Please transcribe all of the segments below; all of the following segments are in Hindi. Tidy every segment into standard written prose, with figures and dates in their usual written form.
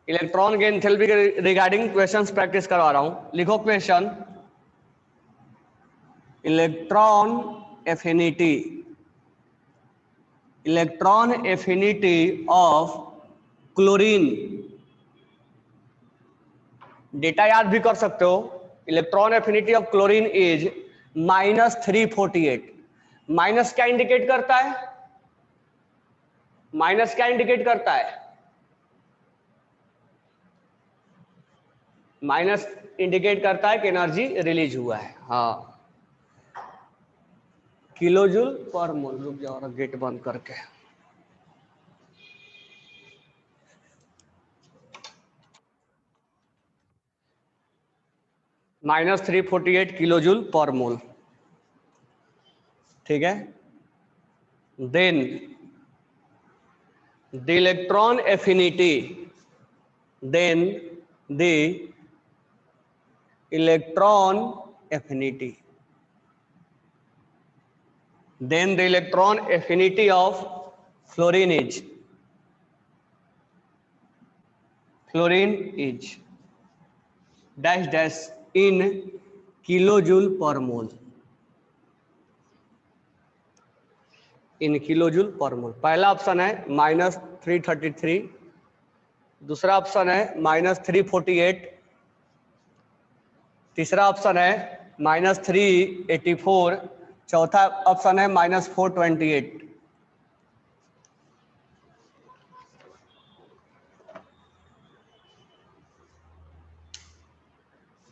इलेक्ट्रॉन के एंथैल्पी के रिगार्डिंग क्वेश्चंस प्रैक्टिस करवा रहा हूं। लिखो question, electron affinity, electron affinity of chlorine. Data याद भी कर सकते हो। Electron affinity of chlorine is -348। Minus क्या इंडिकेट करता है? माइनस क्या इंडिकेट करता है? माइनस इंडिकेट करता है कि एनर्जी रिलीज हुआ है। हाँ, किलो जूल पर मोल। रुक जाओ, गेट बंद करके। -348 किलो जूल पर मोल, ठीक है। Then the electron affinity, then the electron affinity, then the electron affinity of fluorine is dash dash in kilojoule per mole, in kilojoule पर मोल। पहला ऑप्शन है -333, दूसरा ऑप्शन है -348, तीसरा ऑप्शन है -384, चौथा ऑप्शन है -428।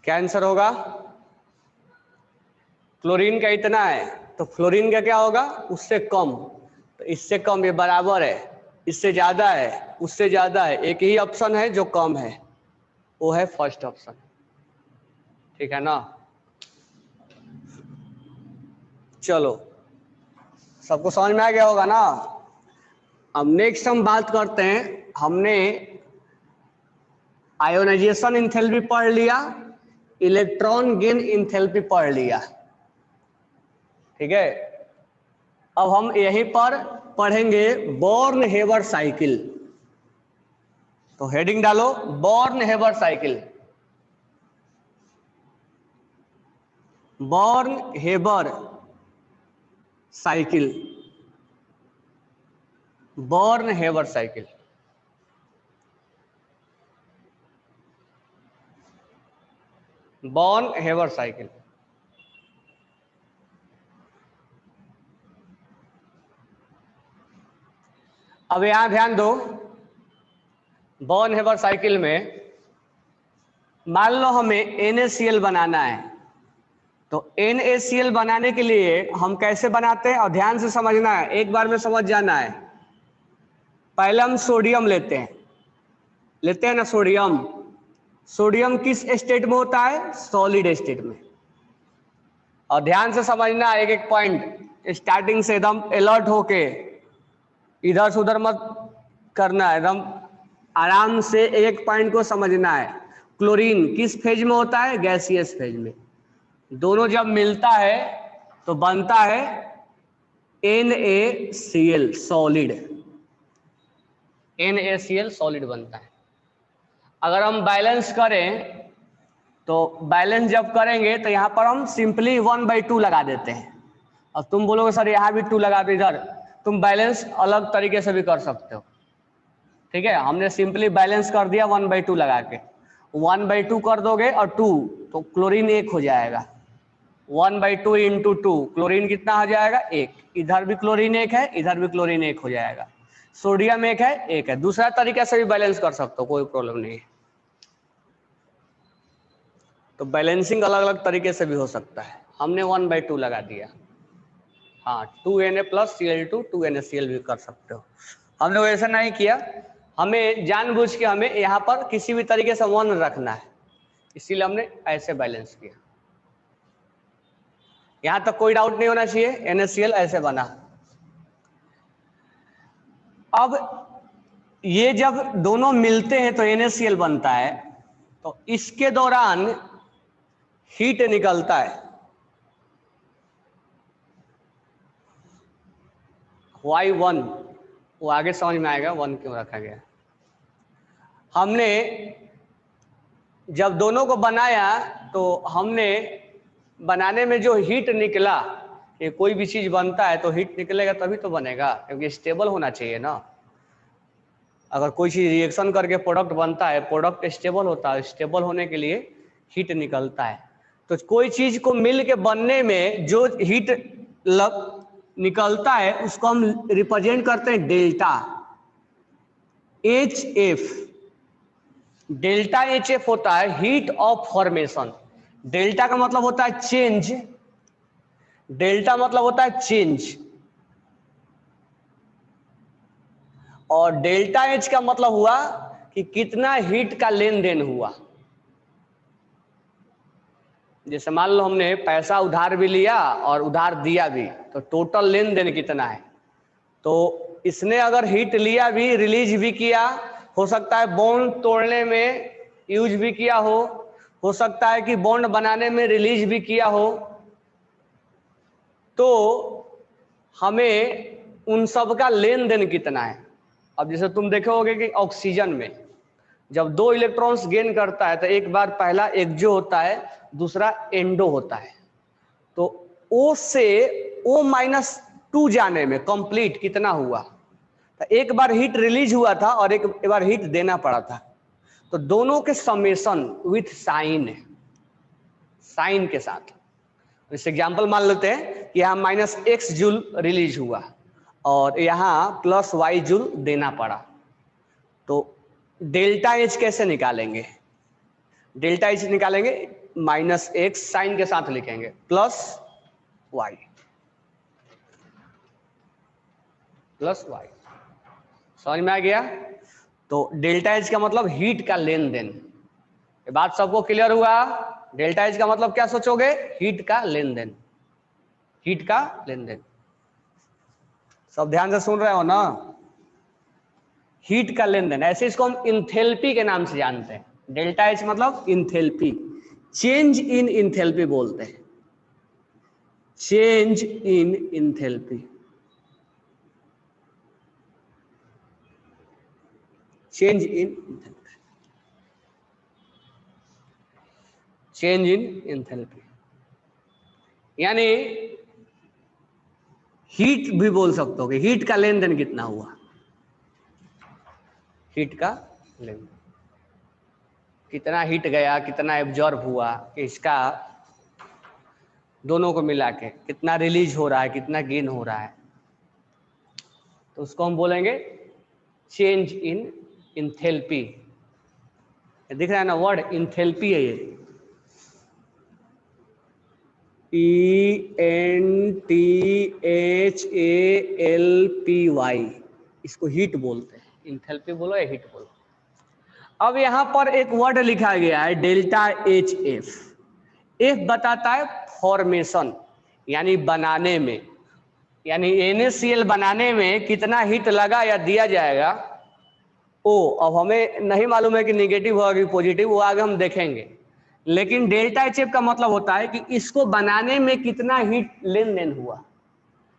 क्या आंसर होगा? क्लोरीन का इतना है तो फ्लोरीन का क्या होगा? उससे कम। तो इससे कम, ये बराबर है, इससे ज्यादा है, उससे ज्यादा है। एक ही ऑप्शन है जो कम है, वो है फर्स्ट ऑप्शन, ठीक है ना। चलो, सबको समझ में आ गया होगा ना। अब नेक्स्ट हम बात करते हैं, हमने आयोनाइजेशन इंथैल्पी पढ़ लिया, इलेक्ट्रॉन गेन इंथैल्पी पढ़ लिया, ठीक है। अब हम यहीं पर पढ़ेंगे बॉर्न हेबर साइकिल। तो हेडिंग डालो, Born Haber cycle. Born Haber cycle, Born Haber cycle. Born Haber cycle. अब यहां ध्यान दो, बॉर्न हेबर साइकिल में मान लो हमें NaCl बनाना है, तो NaCl बनाने के लिए हम कैसे बनाते हैं, और ध्यान से समझना है, एक बार में समझ जाना है। पहले हम सोडियम लेते हैं ना सोडियम। सोडियम किस स्टेट में होता है? सॉलिड स्टेट में। और ध्यान से समझना है, एक एक पॉइंट, स्टार्टिंग से एकदम अलर्ट होके, इधर से उधर मत करना है, एकदम आराम से एक पॉइंट को समझना है। क्लोरीन किस फेज में होता है? गैसियस फेज में। दोनों जब मिलता है तो बनता है NaCl सॉलिड। NaCl सॉलिड बनता है। अगर हम बैलेंस करें तो बैलेंस जब करेंगे तो यहां पर हम सिंपली 1/2 लगा देते हैं। और तुम बोलोगे सर यहां भी 2 लगा दो, इधर तुम बैलेंस अलग तरीके से भी कर सकते हो, ठीक है। हमने सिंपली बैलेंस कर दिया 1/2 लगा के। 1/2 कर दोगे और 2, तो क्लोरीन 1 हो जाएगा। 1/2 इंटू 2, क्लोरीन कितना हो जाएगा? 1। इधर भी क्लोरीन 1 है, इधर भी क्लोरीन 1 हो जाएगा। सोडियम 1 है, 1 है। दूसरा तरीके से भी बैलेंस कर सकते हो, कोई प्रॉब्लम नहीं है। तो बैलेंसिंग अलग अलग तरीके से भी हो सकता है। हमने 1/2 लगा दिया। हाँ, 2Na प्लस Cl2 2NaCl भी कर सकते हो। हमने वैसा नहीं किया, हमें जानबूझ के हमें यहाँ पर किसी भी तरीके से 1 रखना है, इसीलिए हमने ऐसे बैलेंस किया। यहां तक कोई डाउट नहीं होना चाहिए। NaCl ऐसे बना। अब ये जब दोनों मिलते हैं तो NaCl बनता है, तो इसके दौरान हीट निकलता है। Y1, वो आगे समझ में आएगा 1 क्यों रखा गया। हमने जब दोनों को बनाया तो हमने बनाने में जो हीट निकला, कि कोई भी चीज बनता है तो हीट निकलेगा तभी तो बनेगा, क्योंकि स्टेबल होना चाहिए ना। अगर कोई चीज रिएक्शन करके प्रोडक्ट बनता है, प्रोडक्ट स्टेबल होता है, स्टेबल होने के लिए हीट निकलता है। तो कोई चीज को मिल के बनने में जो हीट निकलता है उसको हम रिप्रेजेंट करते हैं delta H F. Delta H F होता है हीट ऑफ फॉर्मेशन। डेल्टा का मतलब होता है चेंज, डेल्टा मतलब होता है चेंज, और डेल्टा एच का मतलब हुआ कि कितना हीट का लेन देन हुआ। जैसे मान लो हमने पैसा उधार भी लिया और उधार दिया भी, तो टोटल लेन देन कितना है। तो इसने अगर हीट लिया भी, रिलीज भी किया, हो सकता है बॉन्ड तोड़ने में यूज भी किया हो सकता है कि बॉन्ड बनाने में रिलीज भी किया हो, तो हमें उन सब का लेन देन कितना है। अब जैसे तुम देखोगे कि ऑक्सीजन में जब 2 इलेक्ट्रॉन्स गेन करता है तो एक बार पहला एक्सो होता है, दूसरा एंडो होता है। तो O से O-2 जाने में कंप्लीट कितना हुआ। तो एक बार हीट रिलीज हुआ था और एक बार हीट देना पड़ा था, तो दोनों के समेशन विथ साइन है, साइन के साथ। इस एग्जाम्पल मान लेते हैं कि यहाँ -x जूल रिलीज हुआ और यहाँ +y जूल देना पड़ा। तो डेल्टा एच कैसे निकालेंगे? डेल्टा एच निकालेंगे -x साइन के साथ लिखेंगे +y समझ में आ गया? तो डेल्टा एच का मतलब हीट का लेन देन। ये बात सबको क्लियर हुआ? डेल्टा एच का मतलब क्या सोचोगे? हीट का लेन देन, हीट का लेन देन। सब ध्यान से सुन रहे हो ना? हीट का लेन देन, ऐसे इसको हम इंथैल्पी के नाम से जानते हैं। डेल्टा एच मतलब इंथैल्पी, चेंज इन इंथैल्पी बोलते हैं, change in enthalpy, change in enthalpy, change in enthalpy. यानी हीट भी बोल सकते हो कि हीट का लेन देन कितना हुआ, हीट का लेन देन कितना हीट गया, कितना एब्जॉर्ब हुआ, इसका दोनों को मिला के कितना रिलीज हो रहा है, कितना गेन हो रहा है, तो उसको हम बोलेंगे चेंज इन इंथैल्पी। दिख रहा है ना वर्ड? इंथैल्पी है ये, ENTHALPY, इसको हीट बोलते हैं। इंथैल्पी बोलो या हीट बोलो। अब यहां पर एक वर्ड लिखा गया है डेल्टा एच एफ। एफ बताता है फॉर्मेशन, यानी बनाने में, यानी NaCl बनाने में कितना हीट लगा या दिया जाएगा। ओ अब हमें नहीं मालूम है कि निगेटिव होगा कि पॉजिटिव, वो आगे हम देखेंगे। लेकिन डेल्टा एच एफ का मतलब होता है कि इसको बनाने में कितना हीट लेन देन हुआ,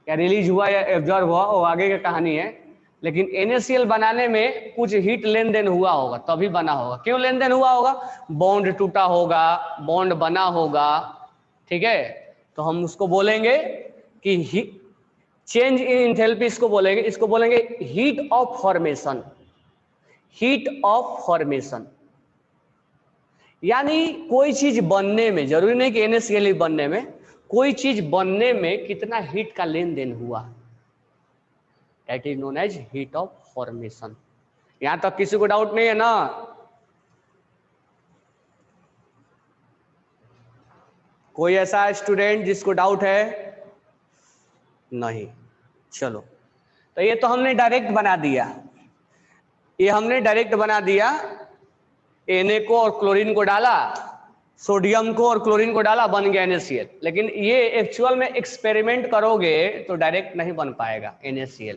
या रिलीज हुआ या एब्जॉर्ब हुआ, वो आगे की कहानी है। लेकिन NaCl बनाने में कुछ हीट लेन देन हुआ होगा, तभी बना होगा। क्यों लेन देन हुआ होगा? बॉन्ड टूटा होगा, बॉन्ड बना होगा, ठीक है। तो हम उसको बोलेंगे कि चेंज इन इंथैल्पी, इसको बोलेंगे, इसको बोलेंगे heat of formation, heat of formation. यानी कोई चीज बनने में, जरूरी नहीं कि NaCl बनने में, कोई चीज बनने में कितना हीट का लेन देन हुआ, that is known as heat of formation. यहां तक किसी को डाउट नहीं है ना? कोई ऐसा स्टूडेंट जिसको डाउट है? नहीं। चलो, तो ये तो हमने डायरेक्ट बना दिया, ये हमने डायरेक्ट बना दिया। Na को और क्लोरीन को डाला, सोडियम को और क्लोरीन को डाला, बन गया NaCl। लेकिन ये एक्चुअल में एक्सपेरिमेंट करोगे तो डायरेक्ट नहीं बन पाएगा NaCl।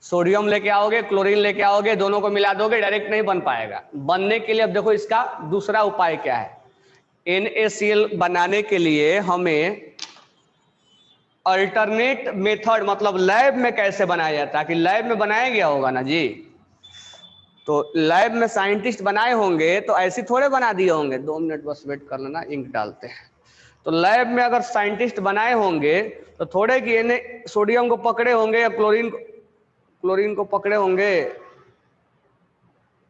सोडियम लेके आओगे, क्लोरीन लेके आओगे, दोनों को मिला दोगे, डायरेक्ट नहीं बन पाएगा। बनने के लिए अब देखो इसका दूसरा उपाय क्या है। NaCl बनाने के लिए हमें अल्टरनेट मेथड, मतलब लैब में कैसे बनाया जाता है, कि लैब में बनाया गया होगा ना जी। तो लैब में साइंटिस्ट बनाए होंगे तो ऐसे थोड़े बना दिए होंगे। 2 मिनट बस वेट कर लेना, इंक डालते हैं। तो लैब में अगर साइंटिस्ट बनाए होंगे तो थोड़े कि इन्हें सोडियम को पकड़े होंगे या क्लोरीन को पकड़े होंगे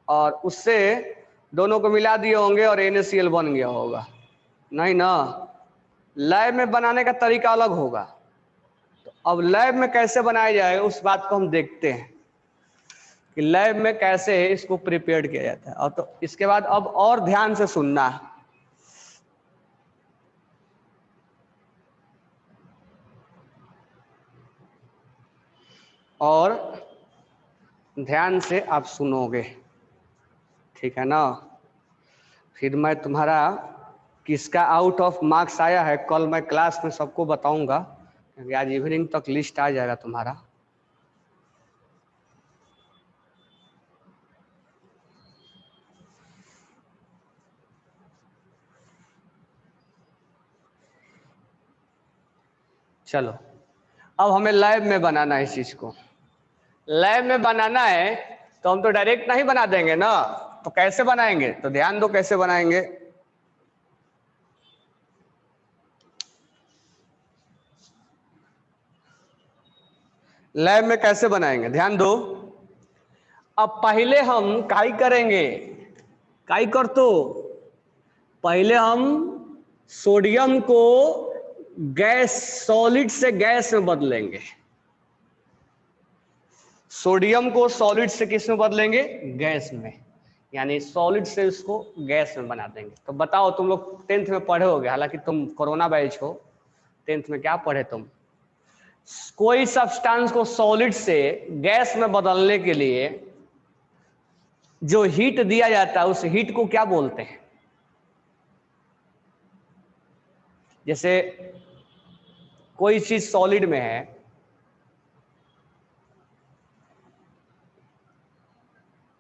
और उससे दोनों को मिला दिए होंगे और NaCl बन गया होगा। नहीं ना, लैब में बनाने का तरीका अलग होगा। तो अब लैब में कैसे बनाया जाए उस बात को हम देखते हैं कि लैब में कैसे इसको प्रिपेयर किया जाता है। और तो इसके बाद अब और ध्यान से सुनना, और ध्यान से आप सुनोगे, ठीक है ना। फिर मैं तुम्हारा किसका आउट ऑफ मार्क्स आया है कल मैं क्लास में सबको बताऊंगा, क्योंकि आज इवनिंग तक लिस्ट आ जाएगा तुम्हारा। चलो, अब हमें लैब में बनाना है इस चीज को। लैब में बनाना है तो हम तो डायरेक्ट नहीं बना देंगे ना, तो कैसे बनाएंगे, तो ध्यान दो कैसे बनाएंगे। लैब में कैसे बनाएंगे, ध्यान दो। अब पहले हम काई करेंगे, काई कर तो पहले हम सोडियम को गैस, सॉलिड से गैस में बदलेंगे। सोडियम को सॉलिड से किस में बदलेंगे, गैस में, यानी सॉलिड से उसको गैस में बना देंगे। तो बताओ, तुम लोग 10th में पढ़े होगे, हालांकि तुम कोरोना बैच हो, 10th में क्या पढ़े तुम। कोई सब्सटेंस को सॉलिड से गैस में बदलने के लिए जो हीट दिया जाता है उस हीट को क्या बोलते हैं। जैसे कोई चीज सॉलिड में है,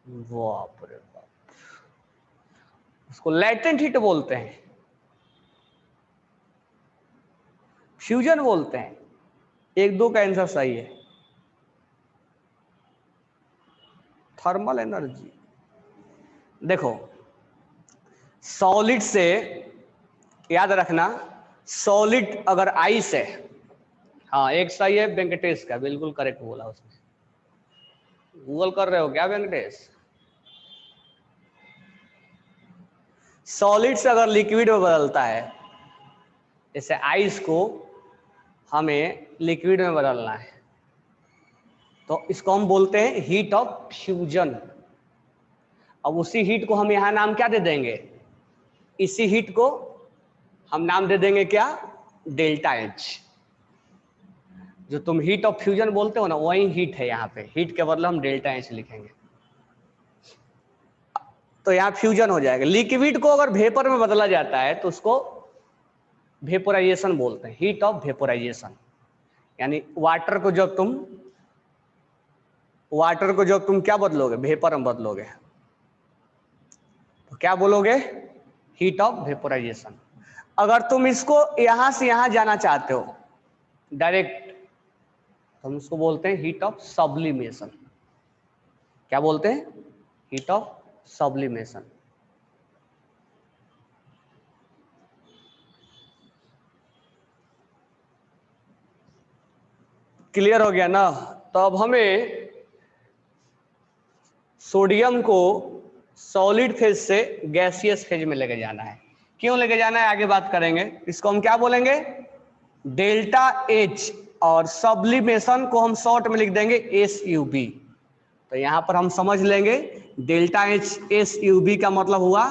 बाप रे बाप, उसको लैटेंट हीट बोलते हैं, फ्यूजन बोलते हैं। 1-2 का आंसर सही है, थर्मल एनर्जी। देखो, सॉलिड से, याद रखना, सॉलिड अगर आइस है, हाँ एक सही है वेंकटेश का, बिल्कुल करेक्ट बोला उसने। गूगल कर रहे हो क्या वेंकटेश। सॉलिड से अगर लिक्विड में बदलता है, जैसे आइस को हमें लिक्विड में बदलना है, तो इसको हम बोलते हैं हीट ऑफ फ्यूजन। अब उसी हीट को हम यहां नाम क्या दे देंगे, इसी हीट को हम नाम दे देंगे क्या, डेल्टा एच। जो तुम हीट ऑफ फ्यूजन बोलते हो ना, वही हीट है यहाँ पे, हीट के बदले हम डेल्टा एच लिखेंगे, तो यहाँ फ्यूजन हो जाएगा। लिक्विड को अगर वेपर में बदला जाता है तो उसको वेपोराइजेशन बोलते हैं, हीट ऑफ वेपोराइजेशन। यानी वाटर को जब तुम क्या बदलोगे, वेपर में बदलोगे, तो क्या बोलोगे, हीट ऑफ वेपोराइजेशन। अगर तुम इसको यहां से यहां जाना चाहते हो डायरेक्ट, तो हम उसको बोलते हैं हीट ऑफ सब्लिमेशन। क्या बोलते हैं, हीट ऑफ सब्लिमेशन। क्लियर हो गया ना। तो अब हमें सोडियम को सॉलिड फेज से गैसियस फेज में लेके जाना है। क्यों लेके जाना है आगे बात करेंगे। इसको हम क्या बोलेंगे, डेल्टा एच, और सब्लिमेशन को हम शॉर्ट में लिख देंगे SUB। तो यहां पर हम समझ लेंगे डेल्टा एच SUB का मतलब हुआ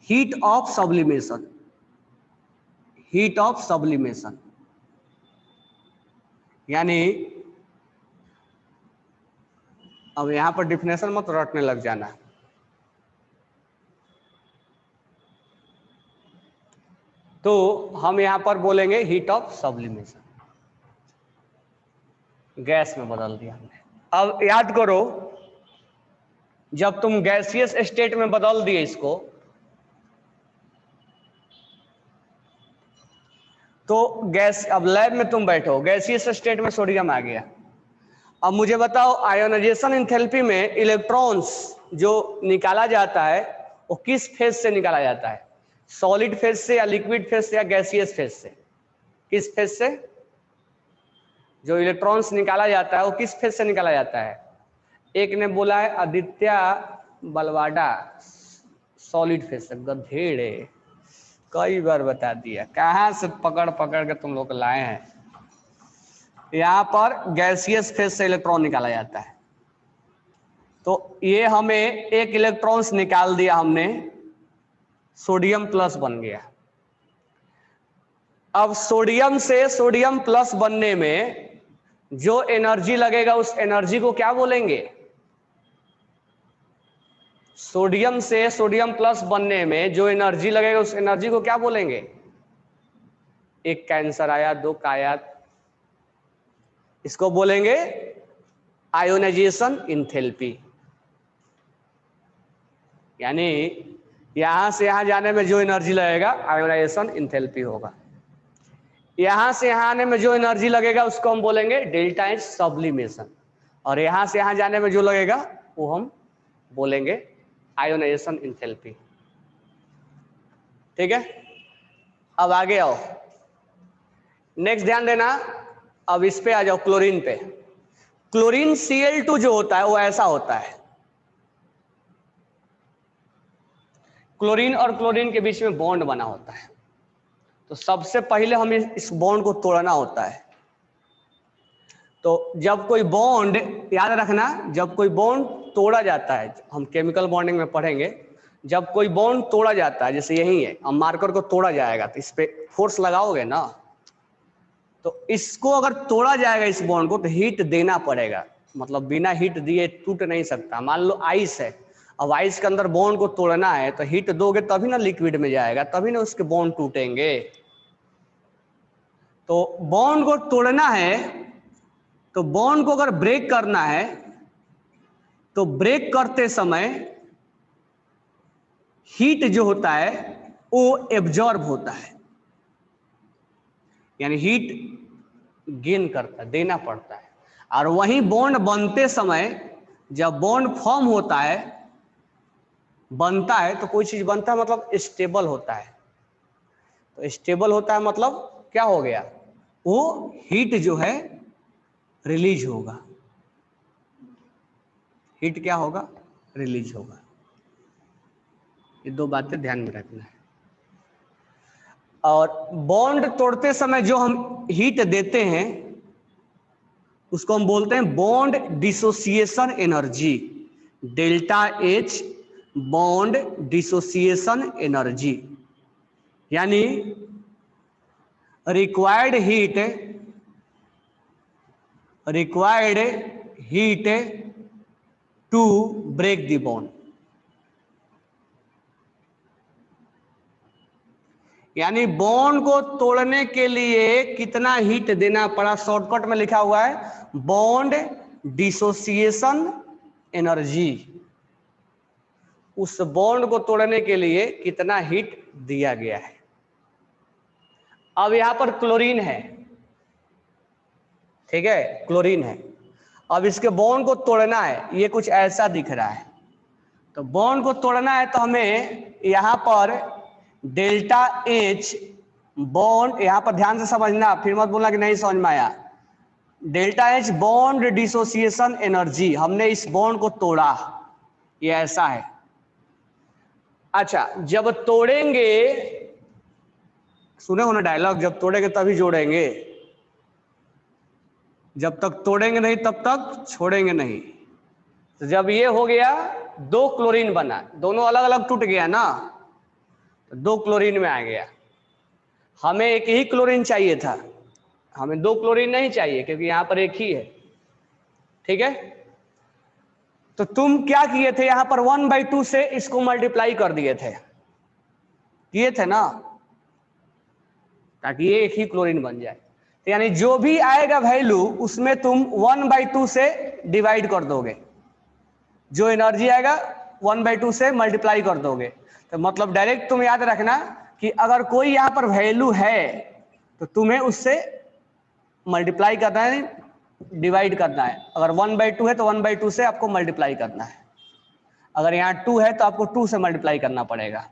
heat of sublimation, heat of sublimation. यानी अब यहां पर डिफिनेशन मत रटने लग जाना। तो हम यहां पर बोलेंगे हीट ऑफ सब्लिमेशन, गैस में बदल दिया हमने। अब याद करो, जब तुम गैसियस स्टेट में बदल दिए इसको, तो गैस, अब लैब में तुम बैठो, गैसियस स्टेट में सोडियम आ गया। अब मुझे बताओ आयोनाइजेशन एंथैल्पी में इलेक्ट्रॉन्स जो निकाला जाता है वो किस फेज से निकाला जाता है, सॉलिड फेज से या लिक्विड फेज से या गैसियस फेज से? किस फेज से जो इलेक्ट्रॉन्स निकाला जाता है वो किस फेज से निकाला जाता है? एक ने बोला है आदित्य बलवाड़ा सॉलिड फेज से। गधेड़े, कई बार बता दिया, कहां से पकड़ पकड़ के तुम लोग लाए हैं। यहां पर गैसियस फेज से इलेक्ट्रॉन निकाला जाता है। तो ये हमें एक इलेक्ट्रॉन्स निकाल दिया हमने, सोडियम प्लस बन गया। अब सोडियम से सोडियम प्लस बनने में जो एनर्जी लगेगा उस एनर्जी को क्या बोलेंगे? सोडियम से सोडियम प्लस बनने में जो एनर्जी लगेगा उस एनर्जी को क्या बोलेंगे? एक कैंसर आया, दो का आया, इसको बोलेंगे आयोनाइजेशन एंथैल्पी। यानी यहां से यहां जाने में जो एनर्जी लगेगा आयोनाइजेशन एंथैल्पी होगा। यहां से यहां आने में जो एनर्जी लगेगा उसको हम बोलेंगे डेल्टा एच सब्लिमेशन, और यहां से यहां जाने में जो लगेगा वो हम बोलेंगे आयोनाइजेशन एंथैल्पी। ठीक है, अब आगे आओ, नेक्स्ट ध्यान देना। अब इस पे आ जाओ, क्लोरीन पे। क्लोरीन Cl2 जो होता है वो ऐसा होता है, क्लोरीन और क्लोरीन के बीच में बॉन्ड बना होता है। तो सबसे पहले हमें इस बॉन्ड को तोड़ना होता है। तो जब कोई बॉन्ड, याद रखना, जब कोई बॉन्ड तोड़ा जाता है, हम केमिकल बॉन्डिंग में पढ़ेंगे, जब कोई बॉन्ड तोड़ा जाता है, जैसे यही है, अब मार्कर को तोड़ा जाएगा तो इस पे फोर्स लगाओगे ना, तो इसको अगर तोड़ा जाएगा इस बॉन्ड को तो हीट देना पड़ेगा, मतलब बिना हीट दिए टूट नहीं सकता। मान लो आइस है, अब आइस के अंदर बॉन्ड को तोड़ना है तो हीट दोगे तभी ना लिक्विड में जाएगा, तभी ना उसके बॉन्ड टूटेंगे। तो बॉन्ड को तोड़ना है, तो बॉन्ड को अगर ब्रेक करना है तो ब्रेक करते समय हीट जो होता है वो एब्जॉर्ब होता है, यानी हीट गेन करता है, देना पड़ता है। और वहीं बॉन्ड बनते समय, जब बॉन्ड फॉर्म होता है, बनता है, तो कोई चीज बनता है मतलब स्टेबल होता है। तो स्टेबल होता है मतलब क्या हो गया, वो हीट जो है रिलीज होगा। हीट क्या होगा, रिलीज होगा। ये दो बातें ध्यान में रखना है। और बॉन्ड तोड़ते समय जो हम हीट देते हैं उसको हम बोलते हैं bond dissociation energy, delta H bond dissociation energy. यानी required heat to break the bond. यानी बॉन्ड को तोड़ने के लिए कितना हीट देना पड़ा, शॉर्टकट में लिखा हुआ है बॉन्ड डिसोसिएशन एनर्जी। उस बॉन्ड को तोड़ने के लिए कितना हीट दिया गया है। अब यहां पर क्लोरीन है, ठीक है, क्लोरीन है। अब इसके बॉन्ड को तोड़ना है, ये कुछ ऐसा दिख रहा है। तो बॉन्ड को तोड़ना है तो हमें यहां पर डेल्टा एच बॉन्ड, यहां पर ध्यान से समझना, फिर मत बोलना कि नहीं समझ में आया। Delta H bond dissociation energy, हमने इस बॉन्ड को तोड़ा, ये ऐसा है। अच्छा, जब तोड़ेंगे, सुने हो ना डायलॉग, जब तोड़ेंगे तभी जोड़ेंगे, जब तक तोड़ेंगे नहीं तब तक छोड़ेंगे नहीं। तो जब ये हो गया, दो क्लोरीन बना, दोनों अलग अलग टूट गया ना, तो दो क्लोरीन में आ गया। हमें एक ही क्लोरीन चाहिए था, हमें दो क्लोरीन नहीं चाहिए क्योंकि यहां पर एक ही है। ठीक है, तो तुम क्या किए थे, यहां पर 1/2 से इसको मल्टीप्लाई कर दिए थे, किए थे ना, ताकि ये एक ही क्लोरीन बन जाए। तो यानी जो भी आएगा वैल्यू उसमें तुम 1/2 से डिवाइड कर दोगे, जो एनर्जी आएगा 1/2 से मल्टीप्लाई कर दोगे। तो मतलब डायरेक्ट तुम याद रखना कि अगर कोई यहां पर वैल्यू है तो तुम्हें उससे मल्टीप्लाई करना है, डिवाइड करना है। अगर 1/2 है तो 1/2 से आपको मल्टीप्लाई करना है। अगर यहाँ 2 है तो आपको 2 से मल्टीप्लाई करना पड़ेगा।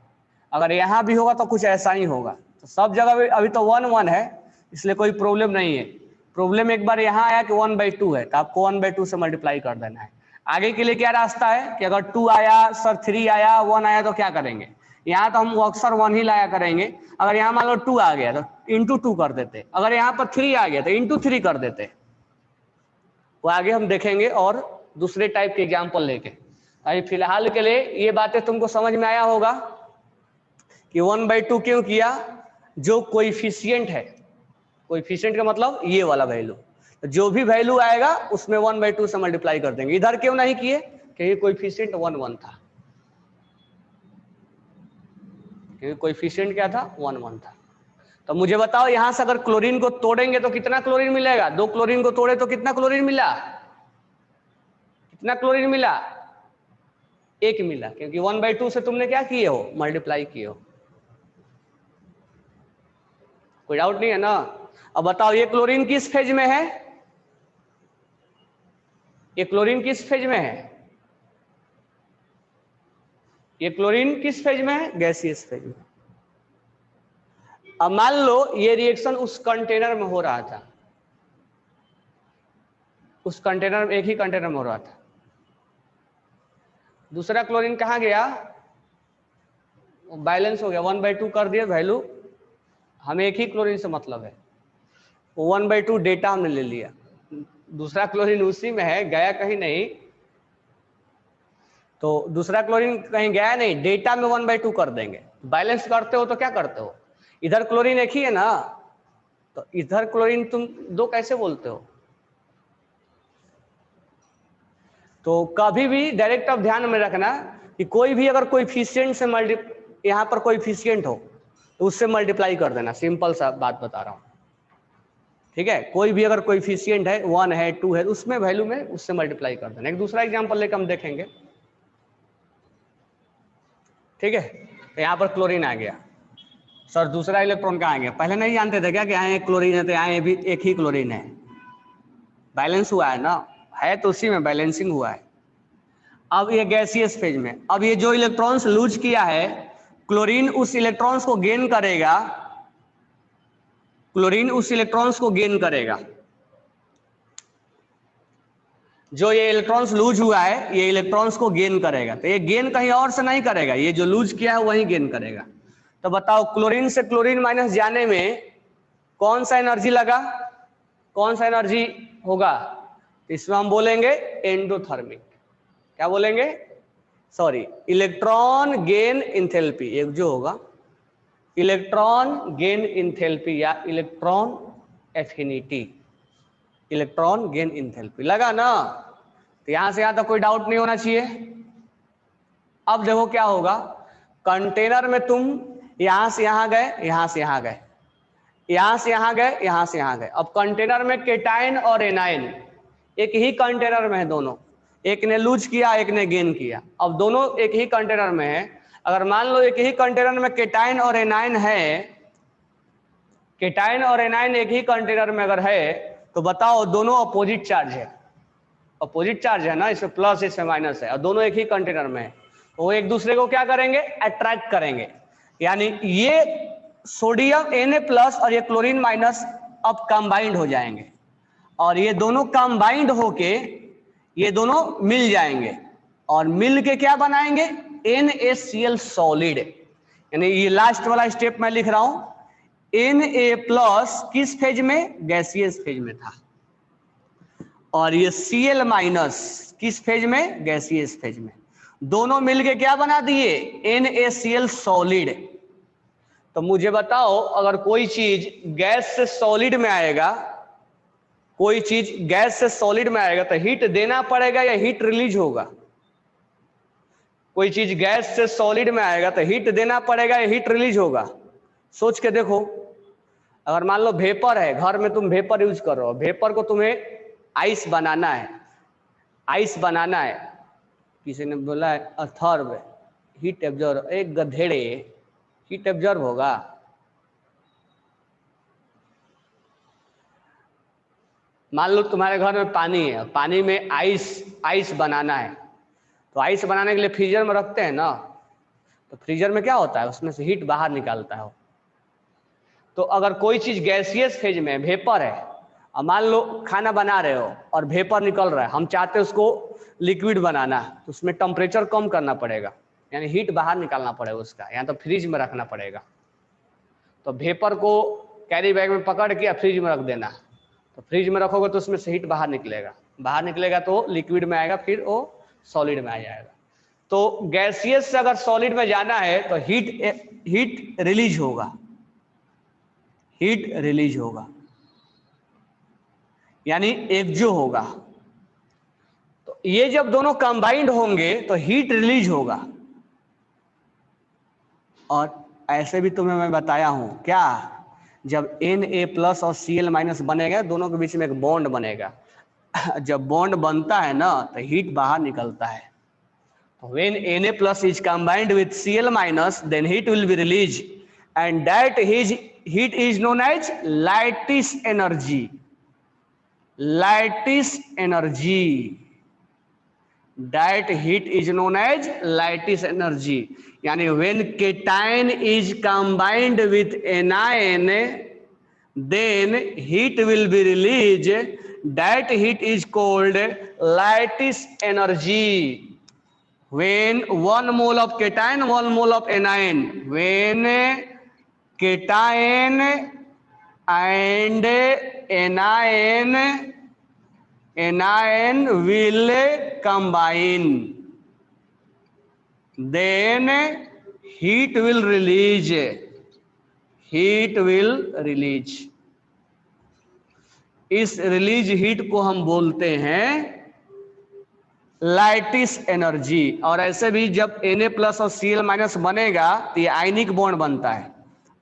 अगर यहाँ भी होगा तो कुछ ऐसा ही होगा। तो सब जगह अभी तो 1 1 है, इसलिए कोई प्रॉब्लम नहीं है। प्रॉब्लम एक बार यहाँ आया कि 1/2 है तो आपको 1/2 से मल्टीप्लाई कर देना है। आगे के लिए क्या रास्ता है कि अगर 2 आया सर, 3 आया, 1 आया तो क्या करेंगे? यहाँ तो हम अक्सर 1 ही लाया करेंगे। अगर यहाँ मान लो 2 आ गया तो इंटू 2 कर देते। अगर यहाँ पर 3 आ गया तो इंटू 3 कर देते। वो आगे हम देखेंगे और दूसरे टाइप के एग्जाम्पल लेके। अभी फिलहाल के लिए ये बातें तुमको समझ में आया होगा कि 1/2 क्यों किया। जो कोएफिशिएंट है, कोएफिशिएंट का मतलब ये वाला वैल्यू, तो जो भी वैल्यू आएगा उसमें 1/2 से मल्टीप्लाई कर देंगे। इधर क्यों नहीं किए? क्योंकि कोएफिशिएंट 1 1 था, क्योंकि कोएफिशिएंट क्या था? 1 1 था। तो मुझे बताओ यहां से अगर क्लोरीन को तोड़ेंगे तो कितना क्लोरीन मिलेगा? 2 क्लोरीन को तोड़े तो कितना क्लोरीन मिला? कितना क्लोरीन मिला? 1 मिला, क्योंकि 1/2 से तुमने क्या किए हो? मल्टीप्लाई किए हो। कोई डाउट नहीं है ना? अब बताओ ये क्लोरीन किस फेज में है? ये क्लोरीन किस फेज में है? ये क्लोरीन किस फेज में है? गैसियस फेज में। अब मान लो ये रिएक्शन उस कंटेनर में हो रहा था, उस कंटेनर में, एक ही कंटेनर में हो रहा था। दूसरा क्लोरीन कहाँ गया? बैलेंस हो गया, 1/2 कर दिया वैल्यू। हमें एक ही क्लोरीन से मतलब है, 1/2 डेटा हमने ले लिया। दूसरा क्लोरीन उसी में है, गया कहीं नहीं। तो दूसरा क्लोरीन कहीं गया नहीं, डेटा में 1/2 कर देंगे। बैलेंस करते हो तो क्या करते हो? इधर क्लोरीन एक ही है ना, तो इधर क्लोरीन तुम 2 कैसे बोलते हो? तो कभी भी डायरेक्ट अब ध्यान में रखना कि कोई भी अगर कोएफिशिएंट से यहाँ पर कोएफिशिएंट हो तो उससे मल्टीप्लाई कर देना। सिंपल सा बात बता रहा हूं, ठीक है? कोई भी अगर कोएफिशिएंट है, 1 है, 2 है, उसमें वैल्यू में उससे मल्टीप्लाई कर देना। एक दूसरा एग्जांपल लेकर हम देखेंगे, ठीक है? तो यहाँ पर क्लोरीन आ गया। सर दूसरा इलेक्ट्रॉन कहाँ आ गया? पहले नहीं जानते थे क्या कि यहाँ एक क्लोरीन है तो यहाँ भी एक ही क्लोरीन है? बैलेंस हुआ है ना, है तो उसी में बैलेंसिंग हुआ है। अब ये गैसियस फेज में, अब ये जो इलेक्ट्रॉन्स लूज किया है, क्लोरीन उस इलेक्ट्रॉन्स को गेन करेगा, क्लोरीन उस इलेक्ट्रॉन्स को गेन करेगा। जो ये इलेक्ट्रॉन्स लूज हुआ है ये इलेक्ट्रॉन्स को गेन करेगा। तो ये गेन कहीं और से नहीं करेगा, ये जो लूज किया है वही गेन करेगा। तो बताओ क्लोरीन से क्लोरीन माइनस जाने में कौन सा एनर्जी लगा? कौन सा एनर्जी होगा? इसमें हम बोलेंगे एंडोथर्मिक। क्या बोलेंगे? Sorry, electron gain enthalpy. एक जो होगा इलेक्ट्रॉन गेन इंथैल्पी या electron affinity, electron gain enthalpy लगा ना? तो यहां से यहां तक कोई डाउट नहीं होना चाहिए। अब देखो क्या होगा, कंटेनर में तुम यहां से यहां गए, यहां से यहां गए, यहां से यहां गए, यहां से यहां गए। अब कंटेनर में केटाइन और एनाइन एक ही कंटेनर में है, दोनों, एक ने लूज किया एक ने गेन किया। अब दोनों एक ही कंटेनर में है। अगर मान लो एक ही कंटेनर में केटाइन और एनाइन है, केटाइन और एनाइन एक ही कंटेनर में अगर है तो बताओ दोनों अपोजिट चार्ज है, अपोजिट चार्ज है ना, इसमें प्लस इसमें माइनस है, और दोनों एक ही कंटेनर में है। तो वो एक दूसरे को क्या करेंगे? अट्रैक्ट करेंगे। यानी ये सोडियम Na+ और ये क्लोरीन माइनस अब कंबाइंड हो जाएंगे, और ये दोनों कंबाइंड होके ये दोनों मिल जाएंगे, और मिल के क्या बनाएंगे? NaCl solid. यानी ये लास्ट वाला स्टेप मैं लिख रहा हूं, Na+ किस फेज में? गैसियस फेज में था, और ये Cl- किस फेज में? गैसियस फेज में। दोनों मिलके क्या बना दिए? NaCl solid. तो मुझे बताओ अगर कोई चीज गैस से सॉलिड में आएगा, कोई चीज गैस से सॉलिड में आएगा तो हीट देना पड़ेगा या हीट रिलीज होगा? कोई चीज गैस से सॉलिड में आएगा तो हीट देना पड़ेगा या हीट रिलीज होगा? सोच के देखो। अगर मान लो वेपर है, घर में तुम वेपर यूज कर रहे हो, वेपर को तुम्हें आइस बनाना है, आइस बनाना है, किसी ने बोला है अथर्व हीट एब्जॉर्ब, एक गधेड़े, हीट एब्जॉर्ब होगा? मान लो तुम्हारे घर में पानी है, पानी में आइस बनाना है, तो आइस बनाने के लिए फ्रीजर में रखते हैं ना, तो फ्रीजर में क्या होता है, उसमें से हीट बाहर निकालता है। तो अगर कोई चीज गैसियस फेज में वेपर है, और मान लो खाना बना रहे हो और वेपर निकल रहा है, हम चाहते हैं उसको लिक्विड बनाना, तो उसमें टेम्परेचर कम करना पड़ेगा, यानी हीट बाहर निकालना पड़ेगा उसका, या तो फ्रिज में रखना पड़ेगा। तो वेपर को कैरी बैग में पकड़ के फ्रिज में रख देना, तो फ्रिज में रखोगे तो उसमें से हीट बाहर निकलेगा तो लिक्विड में आएगा, फिर वो सॉलिड में आ जाएगा। तो गैसियस से अगर सॉलिड में जाना है तो हीट रिलीज होगा, यानी एक्जो होगा। तो ये जब दोनों कंबाइंड होंगे तो हीट रिलीज होगा। और ऐसे भी तुम्हें मैं बताया हूं क्या, जब Na+ और Cl- बनेगा, दोनों के बीच में एक बॉन्ड बनेगा। जब बॉन्ड बनता है ना तो हीट बाहर निकलता है। तो when Na+ is combined with Cl-, then heat will be released, and that heat is known as lattice energy. That heat is known as lattice energy. यानी when cation is combined with anion, then heat will be released. That heat is called lattice energy. When 1 mole of cation, 1 mole of anion. When cation and anion will combine, then heat will release. इस रिलीज हीट को हम बोलते हैं लाइटिस एनर्जी। और ऐसे भी जब Na+ और Cl- बनेगा तो ये आयनिक बॉन्ड बनता है,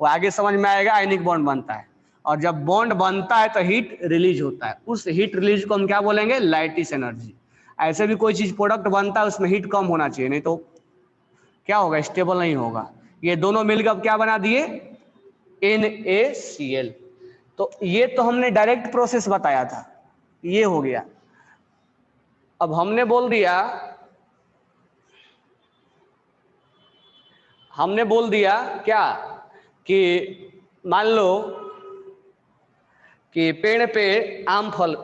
वो आगे समझ में आएगा, आयनिक बॉन्ड बनता है। और जब बॉन्ड बनता है तो हीट रिलीज होता है, उस हीट रिलीज को हम क्या बोलेंगे, लाइटिस एनर्जी। ऐसे भी कोई चीज प्रोडक्ट बनता है उसमें हीट कम होना चाहिए, नहीं तो क्या होगा, स्टेबल नहीं होगा। ये दोनों मिलकर क्या बना दिए, NaCl। तो ये तो हमने डायरेक्ट प्रोसेस बताया था, ये हो गया। अब हमने बोल दिया क्या कि मान लो कि पेड़ पे आम फल,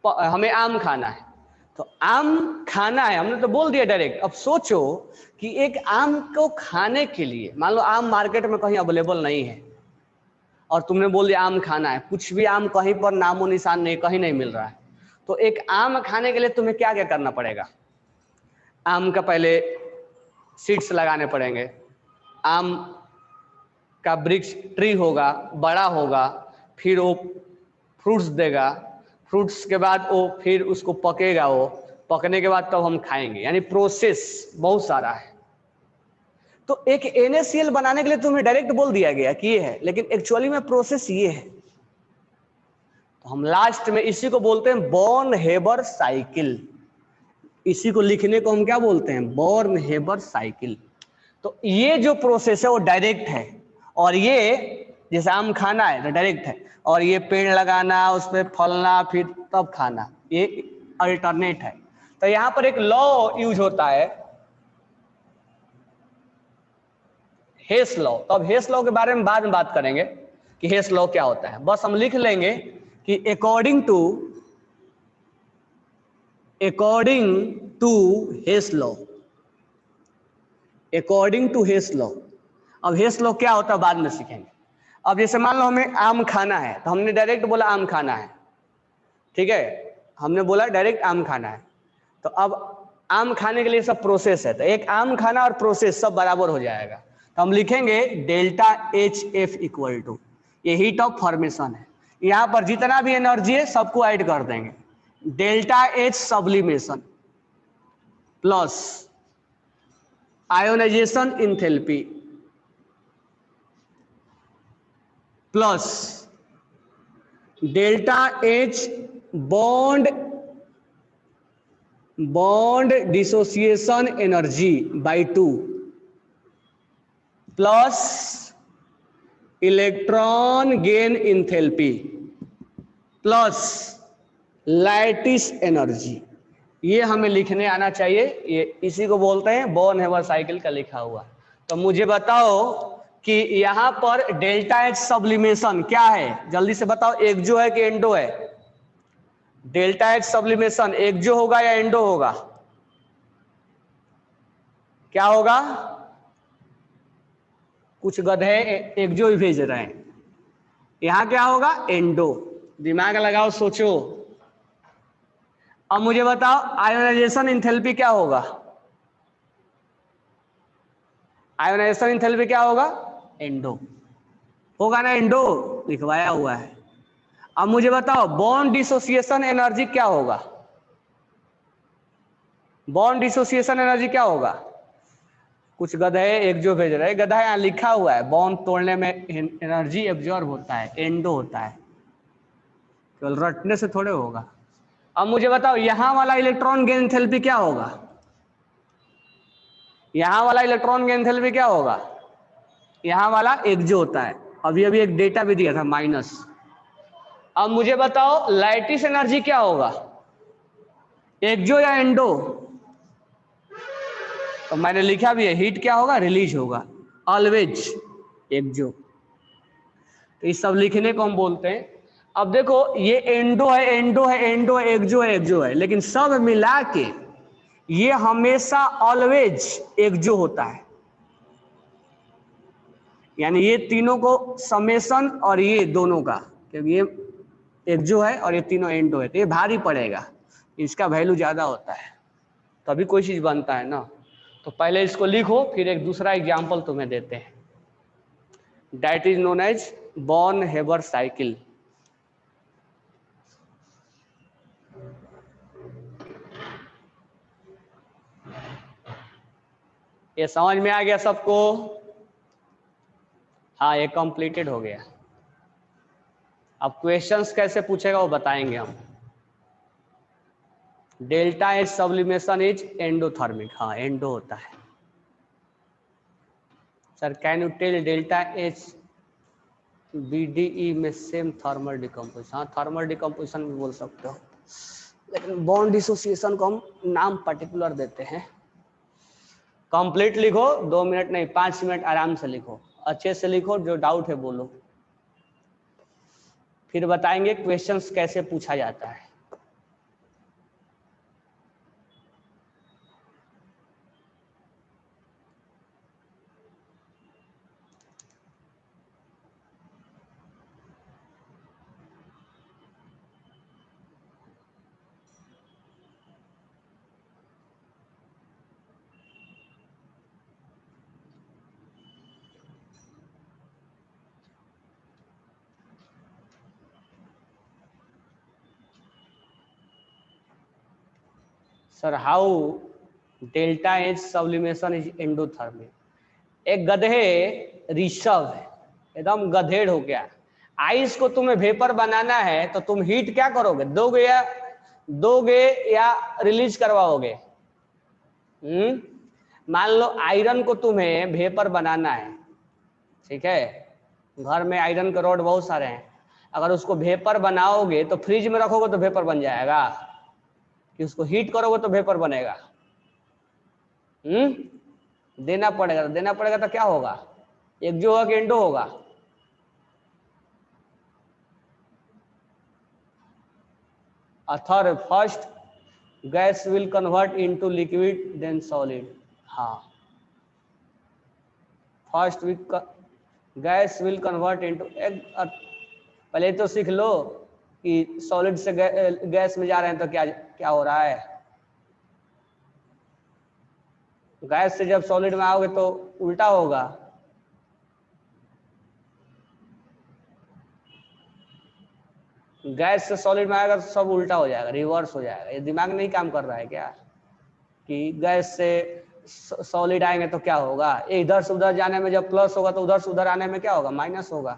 हमें आम खाना है, तो आम खाना है, हमने तो बोल दिया डायरेक्ट। अब सोचो कि एक आम को खाने के लिए, मान लो आम मार्केट में कहीं अवेलेबल नहीं है और तुमने बोल दिया आम खाना है, कुछ भी आम कहीं पर नामो निशान नहीं, कहीं नहीं मिल रहा है, तो एक आम खाने के लिए तुम्हें क्या क्या करना पड़ेगा, आम का पहले सीड्स लगाने पड़ेंगे, आम का वृक्ष ट्री होगा, बड़ा होगा, फिर वो फ्रूट्स देगा, फ्रूट्स के बाद वो फिर उसको पकेगा, वो पकने के बाद तब हम खाएंगे, यानी प्रोसेस बहुत सारा है। तो एक NaCl बनाने के लिए तुम्हें डायरेक्ट बोल दिया गया कि ये है, लेकिन एक्चुअली में प्रोसेस ये है। तो हम लास्ट में इसी को बोलते हैं बॉर्न हेबर साइकिल। इसी को लिखने को हम क्या बोलते हैं, बॉर्न हेबर साइकिल। तो ये जो प्रोसेस है वो डायरेक्ट है, और ये जैसे आम खाना है तो डायरेक्ट है, और ये पेड़ लगाना, उस पर फलना, फिर तब खाना, ये अल्टरनेट है। तो यहां पर एक लॉ यूज होता है, हेस लॉ। तो अब हेस लॉ के बारे में बाद में बात करेंगे कि हेस लॉ क्या होता है। बस हम लिख लेंगे कि according to Hess law, according to Hess law. अब हेस लॉ क्या होता है बाद में सीखेंगे। अब जैसे मान लो हमें आम खाना है, तो हमने डायरेक्ट बोला आम खाना है, ठीक है, हमने बोला डायरेक्ट आम खाना है। तो अब आम खाने के लिए सब प्रोसेस है, तो एक आम खाना और प्रोसेस सब बराबर हो जाएगा। तो हम लिखेंगे डेल्टा HF इक्वल टू, ये हीट ऑफ फॉर्मेशन है, यहां पर जितना भी एनर्जी है सबको ऐड कर देंगे, delta H sublimation plus ionisation enthalpy plus delta H bond dissociation energy by 2 plus electron gain enthalpy plus lattice energy, ये हमें लिखने आना चाहिए। ये इसी को बोलते हैं बॉर्न हेबर साइकिल का लिखा हुआ। तो मुझे बताओ कि यहां पर डेल्टा एच सब्लिमेशन क्या है, जल्दी से बताओ, एक्जो है कि एंडो है? डेल्टा एच सब्लिमेशन एक्जो होगा या एंडो होगा? क्या होगा? कुछ गधे एक्जो ही भेज रहे हैं, यहां क्या होगा? एंडो। दिमाग लगाओ, सोचो। अब मुझे बताओ आयोनाइजेशन एंथैल्पी क्या होगा? आयोनाइजेशन एंथैल्पी क्या होगा? एंडो होगा ना, एंडो लिखवाया हुआ है। अब मुझे बताओ बॉन्ड डिसोसिएशन एनर्जी क्या होगा? बॉन्ड डिसोसिएशन एनर्जी क्या होगा? कुछ गधे एक्जो भेज रहे हैं, गधा यहाँ लिखा हुआ है बॉन्ड तोड़ने में एनर्जी एब्जॉर्ब होता है, एंडो होता है, केवल रटने से थोड़े होगा। अब मुझे बताओ यहां वाला इलेक्ट्रॉन गेन एंथैल्पी क्या होगा? यहां वाला इलेक्ट्रॉन गेन एंथैल्पी क्या होगा? यहां वाला एक्जो होता है, अभी अभी एक डेटा भी दिया था माइनस। अब मुझे बताओ लैटिस एनर्जी क्या होगा? एक्जो या एंडो? तो मैंने लिखा भी है, हीट क्या होगा? रिलीज होगा, ऑलवेज एक्जो। तो इस सब लिखने को हम बोलते हैं। अब देखो ये एंडो है, एंडो है, एंडो है, एक्जो है, एक्जो है, लेकिन सब मिला के ये हमेशा ऑलवेज एक्जो होता है। यानी ये तीनों को समेशन और ये दोनों का, क्योंकि ये एक्जो है और ये तीनों एंडो है, तो ये भारी पड़ेगा, इसका वैल्यू ज्यादा होता है, तभी कोई चीज बनता है ना। तो पहले इसको लिखो, फिर एक दूसरा एग्जाम्पल तुम्हें देते हैं। That is known as Born Haber cycle. ये समझ में आ गया सबको? हाँ, ये कंप्लीटेड हो गया। अब क्वेश्चंस कैसे पूछेगा वो बताएंगे हम। Delta H sublimation is endothermic, हाँ एंडो होता है। Sir can you tell delta H BDE में सेम थर्मल डिकम्पोजिशन? हाँ, थर्मल डिकम्पोजिशन भी बोल सकते हो, लेकिन बॉन्ड डिसोसिएशन को हम नाम पर्टिकुलर देते हैं। कंप्लीट लिखो, 2 मिनट नहीं 5 मिनट आराम से लिखो, अच्छे से लिखो, जो डाउट है बोलो, फिर बताएंगे क्वेश्चंस कैसे पूछा जाता है। Sir how delta H sublimation is endothermic? एक गधे ऋषभ है, एकदम गधेड़ हो गया, आइस को तुम्हें वेपर बनाना है तो तुम हीट क्या करोगे? दोगे या रिलीज करवाओगे? मान लो आयरन को तुम्हें वेपर बनाना है, ठीक है, घर में आयरन के रॉड बहुत सारे हैं, अगर उसको वेपर बनाओगे तो फ्रिज में रखोगे तो वेपर बन जाएगा, कि उसको हीट करोगे तो वेपर बनेगा? देना पड़ेगा तो क्या होगा? एक्जो होगा कि एंडो होगा? Either first gas will convert into liquid then solid. हाँ, first gas will convert into, पहले तो सीख लो कि सॉलिड से गैस में जा रहे हैं तो क्या क्या हो रहा है। गैस से जब सॉलिड में आओगे तो उल्टा होगा। गैस से सॉलिड में आएगा तो सब उल्टा हो जाएगा, रिवर्स हो जाएगा। ये दिमाग नहीं काम कर रहा है क्या कि गैस से सॉलिड आएंगे तो क्या होगा? इधर से उधर जाने में जब प्लस होगा तो उधर से उधर आने में क्या होगा? माइनस होगा।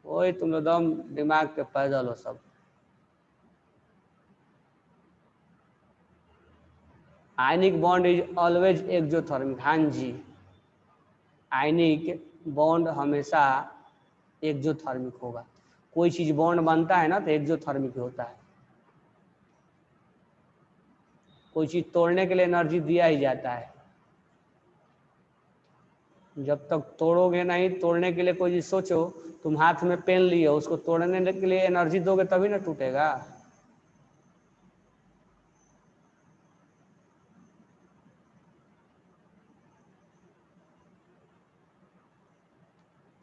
वही तुम एकदम दिमाग के पैदल हो सब। Ionic bond is always exothermic. हाँ जी, आयनिक बॉन्ड हमेशा एक्सोथर्मिक होगा। कोई चीज बॉन्ड बनता है ना तो एक्सोथर्मिक होता है। कोई चीज तोड़ने के लिए एनर्जी दिया ही जाता है। जब तक तोड़ोगे नहीं, तोड़ने के लिए कोई चीज सोचो, तुम हाथ में पेन लिए हो, उसको तोड़ने के लिए एनर्जी दोगे तभी ना टूटेगा।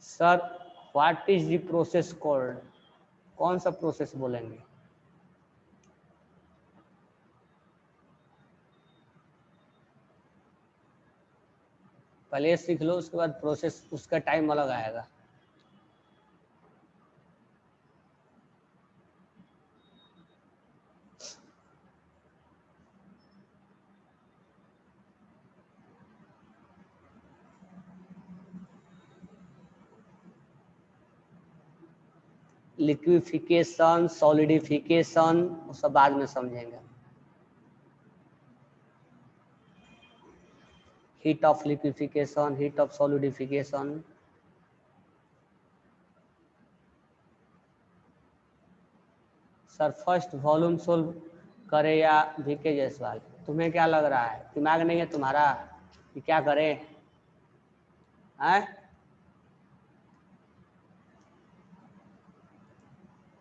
Sir what is the process called, कौन सा प्रोसेस बोलेंगे? पहले ये सीख लो, उसके बाद प्रोसेस, उसका टाइम अलग आएगा। लिक्विफिकेशन, सॉलिडिफिकेशन, वो सब बाद में समझेंगे। Heat of liquefaction, heat of solidification. Sir first volume solve करे या वीके जायसवाल, तुम्हें क्या लग रहा है? दिमाग नहीं है तुम्हारा कि क्या करें? हैं?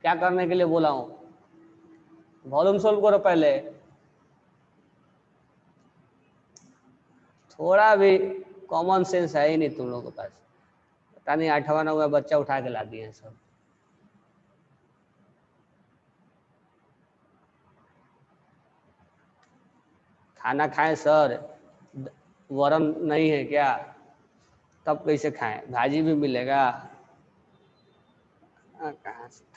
क्या करने के लिए बोला हूं? वॉल्यूम सोल्व करो पहले। थोड़ा भी कॉमन सेंस है ही नहीं तुम लोगों के पास। पता नहीं 8वां 9वां बच्चा उठा के ला दिए हैं सब। खाना खाएं सर, वरम नहीं है क्या? तब कैसे खाएं? भाजी भी मिलेगा। कहाँ से?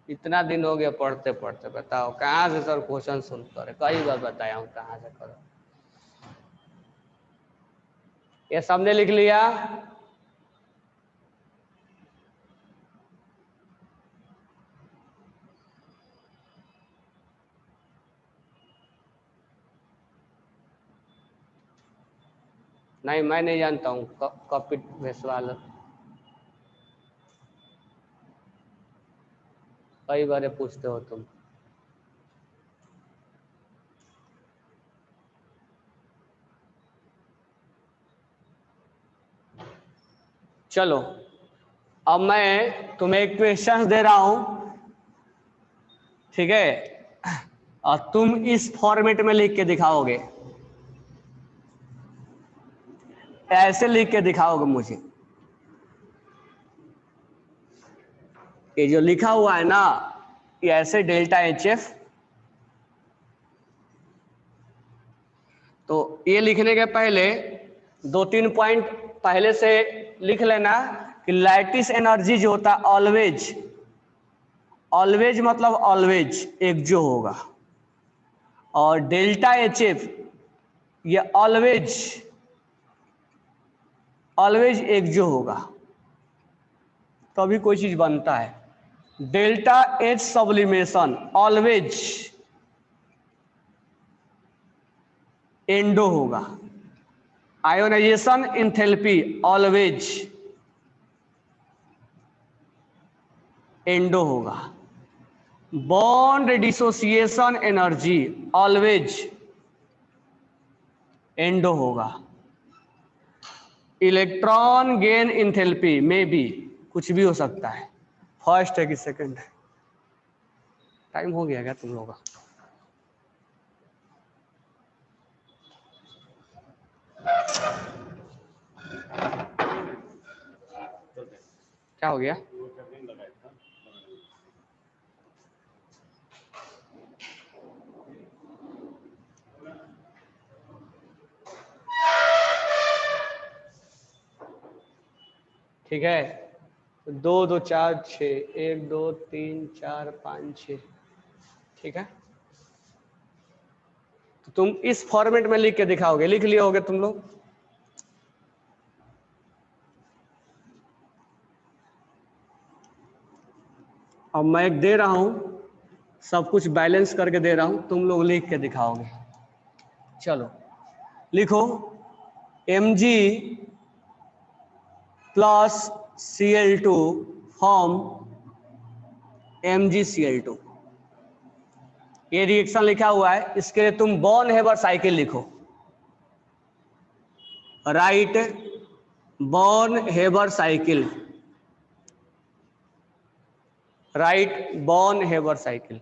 इतना दिन हो गया पढ़ते पढ़ते, बताओ कहाँ से सर क्वेश्चन सोल्व करे? कई बार बताया हूँ कहाँ से करो। ये सबने लिख लिया? नहीं मैं नहीं जानता हूँ, कपिट भेसवाल कई बार पूछते हो तुम। चलो अब मैं तुम्हें एक क्वेश्चन दे रहा हूं, ठीक है? और तुम इस फॉर्मेट में लिख के दिखाओगे, ऐसे लिख के दिखाओगे मुझे। ये जो लिखा हुआ है ना, ये ऐसे डेल्टा HF, तो ये लिखने के पहले 2-3 पॉइंट पहले से लिख लेना कि लैटिस एनर्जी जो होता है ऑलवेज, ऑलवेज मतलब ऑलवेज एक्सो होगा, और डेल्टा HF ये ऑलवेज ऑलवेज एक्सो होगा, तभी कोई चीज बनता है। Delta H sublimation always endo होगा। आयोनाइजेशन इंथैल्पी ऑलवेज एंडो होगा। Bond dissociation energy always endo होगा। इलेक्ट्रॉन गेन इंथैल्पी में भी कुछ भी हो सकता है, फर्स्ट है कि सेकंड है। टाइम हो गया क्या तुम लोगों का? क्या हो गया? ठीक है, 2 2 4 6, 1 2 3 4 5 6, ठीक है? तो तुम इस फॉर्मेट में लिख के दिखाओगे, लिख लिए होगे तुम लोग? अब मैं एक दे रहा हूं, सब कुछ बैलेंस करके दे रहा हूं, तुम लोग लिख के दिखाओगे। चलो लिखो, mg plus Cl2 from MgCl2। ये रिएक्शन लिखा हुआ है, इसके लिए तुम बॉर्न हेबर साइकिल लिखो। Write Born Haber cycle, write Born Haber cycle.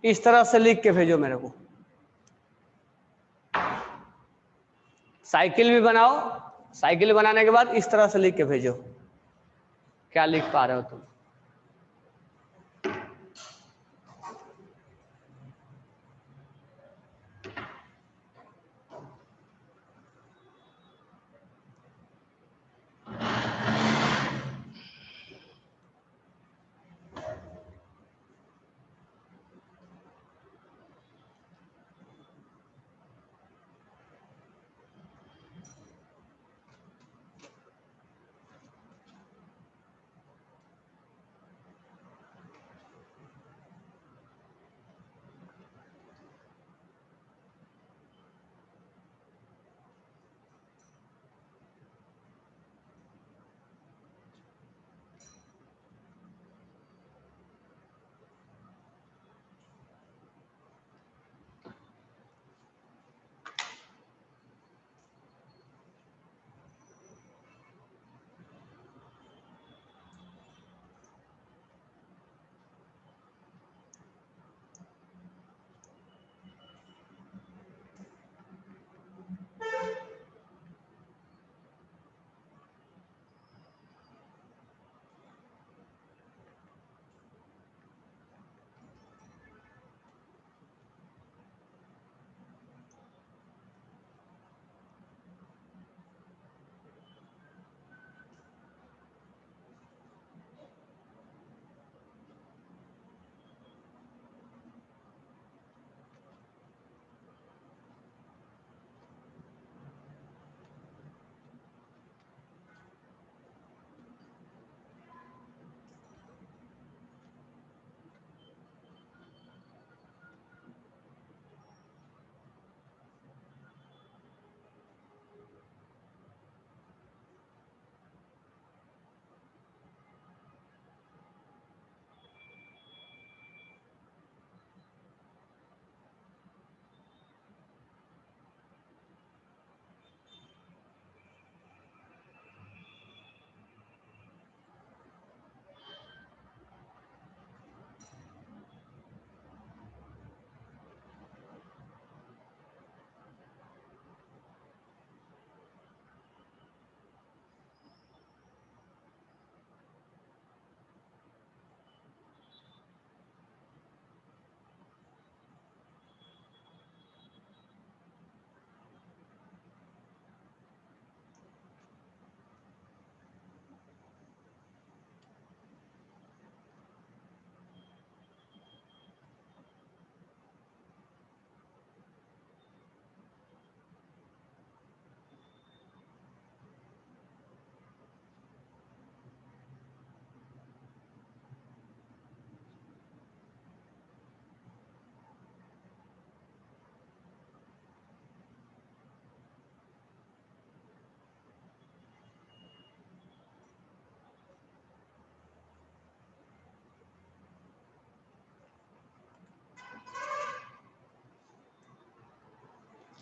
इस तरह से लिख के भेजो मेरे को। साइकिल भी बनाओ, साइकिल बनाने के बाद इस तरह से लिख के भेजो। क्या लिख पा रहे हो तुम?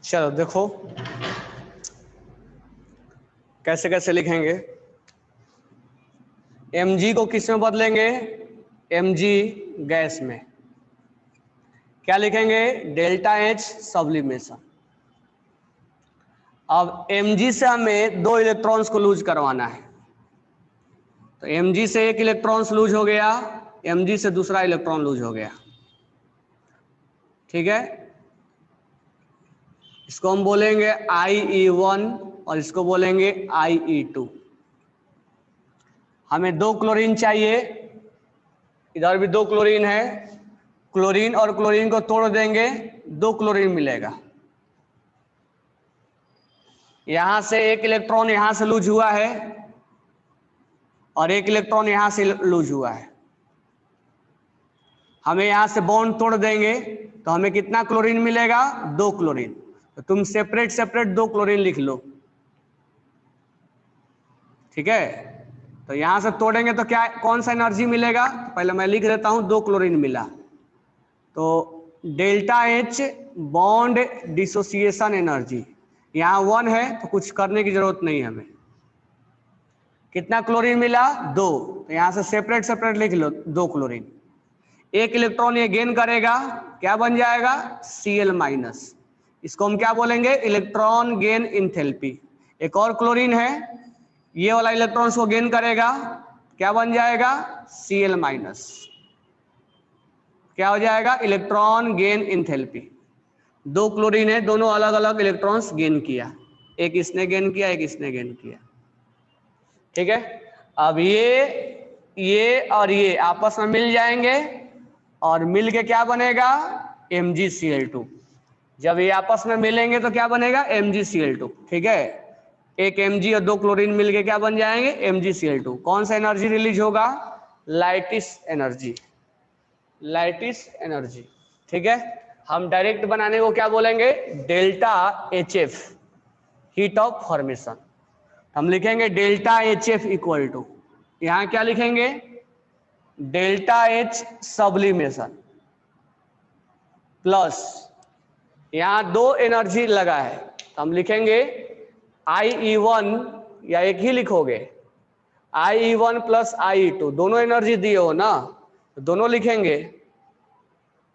चलो देखो कैसे कैसे लिखेंगे। Mg को किस में बदलेंगे? Mg गैस में। क्या लिखेंगे? Delta H sublimation. अब Mg से हमें 2 इलेक्ट्रॉन्स को लूज करवाना है, तो Mg से 1 इलेक्ट्रॉन्स लूज हो गया, Mg से दूसरा इलेक्ट्रॉन लूज हो गया। ठीक है, इसको हम बोलेंगे IE1 और इसको बोलेंगे IE2। हमें 2 क्लोरीन चाहिए, इधर भी 2 क्लोरीन है, क्लोरीन और क्लोरीन को तोड़ देंगे 2 क्लोरीन मिलेगा। यहां से एक इलेक्ट्रॉन यहां से लूज हुआ है और एक इलेक्ट्रॉन यहां से लूज हुआ है। हमें यहां से बॉन्ड तोड़ देंगे तो हमें कितना क्लोरीन मिलेगा? 2 क्लोरीन। तो तुम सेपरेट सेपरेट 2 क्लोरीन लिख लो, ठीक है। तो यहां से तोड़ेंगे तो क्या कौन सा एनर्जी मिलेगा? पहले मैं लिख देता हूं, 2 क्लोरीन मिला तो delta H bond dissociation energy, यहाँ 1 है तो कुछ करने की जरूरत नहीं है हमें। कितना क्लोरीन मिला? 2। तो यहां से सेपरेट सेपरेट लिख लो 2 क्लोरीन। एक इलेक्ट्रॉन ये गेन करेगा, क्या बन जाएगा? Cl-। इसको हम क्या बोलेंगे? Electron gain enthalpy. एक और क्लोरीन है, ये वाला इलेक्ट्रॉन को गेन करेगा, क्या बन जाएगा? Cl-। क्या हो जाएगा? Electron gain enthalpy. 2 क्लोरीन है, दोनों अलग अलग इलेक्ट्रॉन्स गेन किया, एक इसने गेन किया एक इसने गेन किया, ठीक है। अब ये और ये आपस में मिल जाएंगे और मिल के क्या बनेगा? MgCl2। जब ये आपस में मिलेंगे तो क्या बनेगा? MgCl2, ठीक है। एक Mg और 2 क्लोरीन मिलके क्या बन जाएंगे? MgCl2। कौन सा एनर्जी रिलीज होगा? लाइटिस एनर्जी, लाइटिस एनर्जी, ठीक है। हम डायरेक्ट बनाने को क्या बोलेंगे? Delta HF, heat of formation. हम लिखेंगे डेल्टा HF इक्वल टू, यहां क्या लिखेंगे? डेल्टा H सब्लिमेशन प्लस, यहां 2 एनर्जी लगा है तो हम लिखेंगे IE1, या एक ही लिखोगे? IE1 प्लस IE2, दोनों एनर्जी दिए हो ना, तो दोनों लिखेंगे,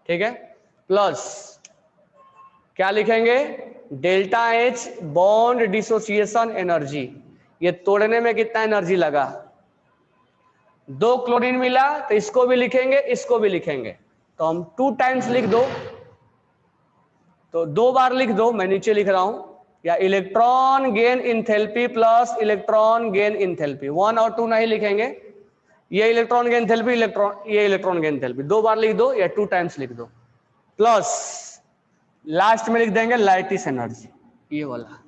ठीक है। प्लस क्या लिखेंगे? Delta H bond dissociation energy, ये तोड़ने में कितना एनर्जी लगा? 2 क्लोरीन मिला तो इसको भी लिखेंगे इसको भी लिखेंगे, तो हम 2 टाइम्स लिख दो, तो 2 बार लिख दो, मैं नीचे लिख रहा हूं, या electron gain enthalpy plus electron gain enthalpy. 1 और 2 नहीं लिखेंगे, ये इलेक्ट्रॉन गेन इंथैल्पी, ये इलेक्ट्रॉन गेन इंथैल्पी, 2 बार लिख दो या 2 टाइम्स लिख दो। प्लस लास्ट में लिख देंगे लाइटिस एनर्जी, ये वाला।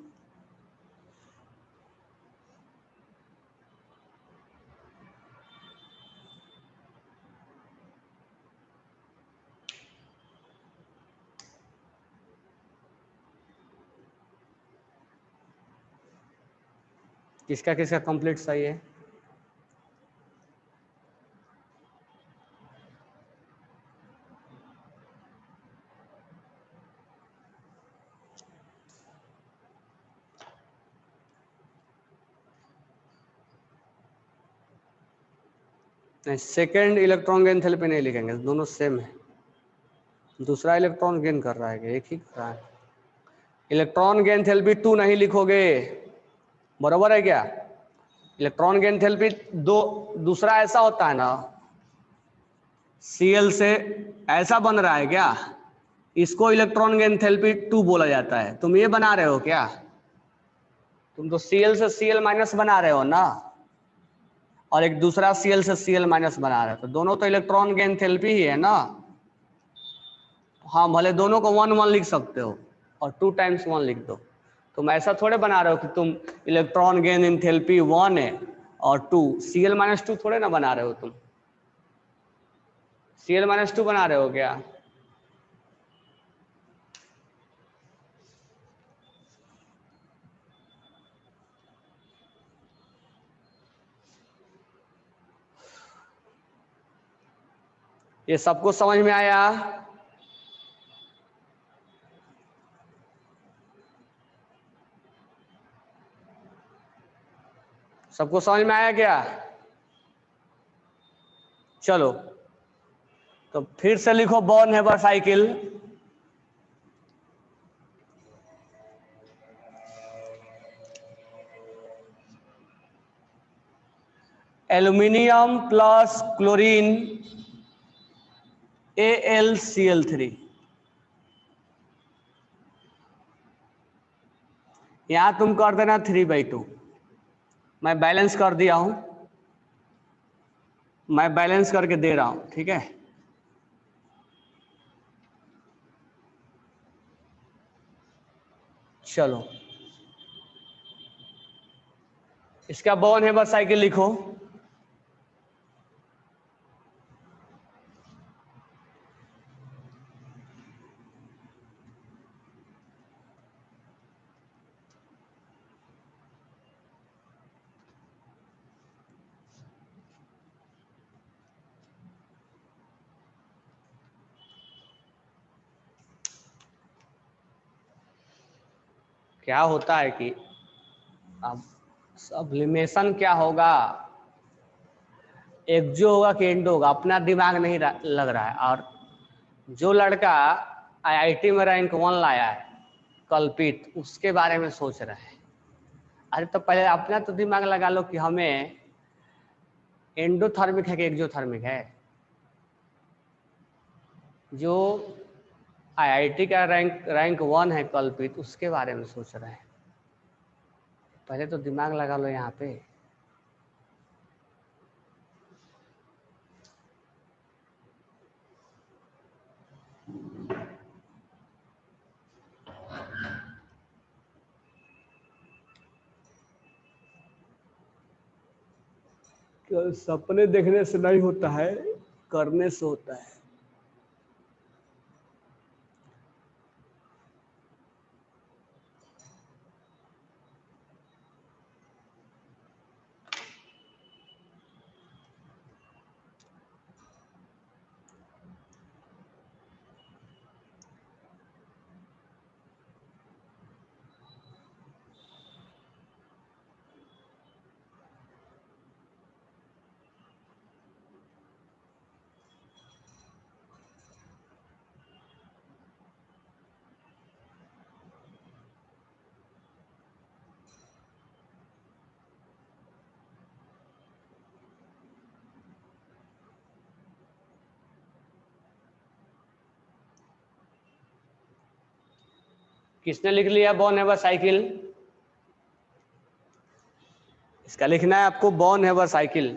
किसका किसका कंप्लीट सही है? नहीं, सेकेंड इलेक्ट्रॉन गेन एंथैल्पी नहीं लिखेंगे, दोनों सेम है। दूसरा इलेक्ट्रॉन गेन कर रहा है, एक ही कर रहा है। इलेक्ट्रॉन गेन एंथैल्पी 2 नहीं लिखोगे, बराबर है क्या? इलेक्ट्रॉन गेन एंथैल्पी दूसरा ऐसा होता है ना, Cl से ऐसा बन रहा है क्या, इसको इलेक्ट्रॉन गेन एंथैल्पी 2 बोला जाता है। तुम ये बना रहे हो क्या? तुम तो Cl से Cl माइनस बना रहे हो ना, और एक दूसरा Cl से Cl माइनस बना रहे हो, तो दोनों तो इलेक्ट्रॉन गेन एंथैल्पी ही है ना। हाँ, भले दोनों को 1 1 लिख सकते हो और 2 टाइम्स 1 लिख दो। तुम ऐसा थोड़े बना रहे हो कि तुम इलेक्ट्रॉन गेन एंथैल्पी 1 है और 2, Cl-2 थोड़े ना बना रहे हो तुम। Cl-2 बना रहे हो क्या? ये सबको समझ में आया? सबको समझ में आया क्या? चलो तो फिर से लिखो Born Haber cycle. Aluminium plus chlorine AlCl3, यहां तुम कर देना 3/2। मैं बैलेंस कर दिया हूं, मैं बैलेंस करके दे रहा हूं, ठीक है। चलो इसका बॉन हेबर साइकिल लिखो। क्या होता है कि अब सब्लिमेशन क्या होगा, एक्सो होगा कि एंडो होगा, अपना दिमाग नहीं लग रहा है। और जो लड़का आईआईटी में रैंक 1 लाया है कल्पित, उसके बारे में सोच रहे हैं। अरे तो पहले अपना तो दिमाग लगा लो कि हमें एंडोथर्मिक है कि एक्सोथर्मिक है। जो आईआईटी का रैंक 1 है कल्पित, उसके बारे में सोच रहे हैं। पहले तो दिमाग लगा लो यहाँ पे। केवल सपने देखने से नहीं होता है, करने से होता है। किसने लिख लिया बॉर्न हेबर साइकिल? इसका लिखना है आपको बॉर्न हेबर साइकिल।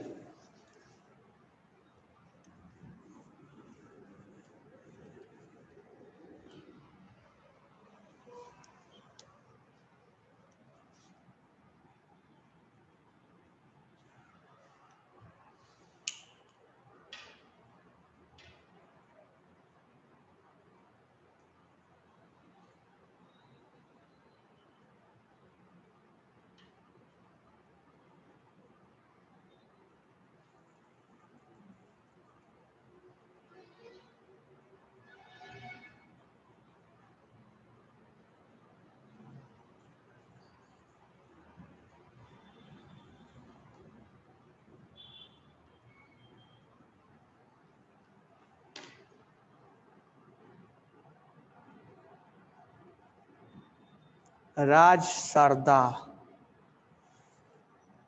राज सरदा,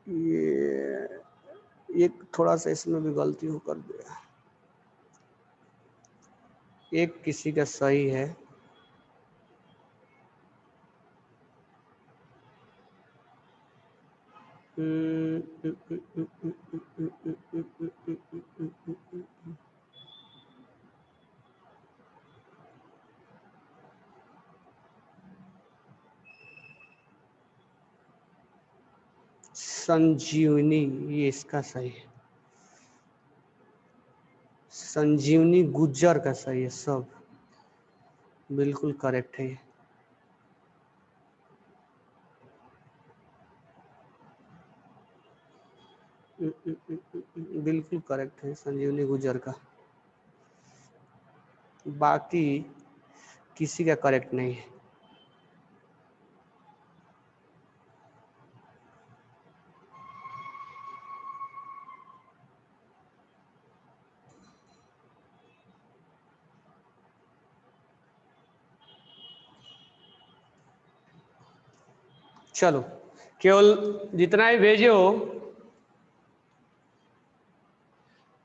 ये एक थोड़ा सा इसमें भी गलती हो कर दिया, एक किसी का सही है। संजीवनी, ये इसका सही है। संजीवनी गुज्जर का सही है, सब बिल्कुल करेक्ट है। बिल्कुल करेक्ट है संजीवनी गुज्जर का, बाकी किसी का करेक्ट नहीं है। चलो केवल जितना ही भेजे हो,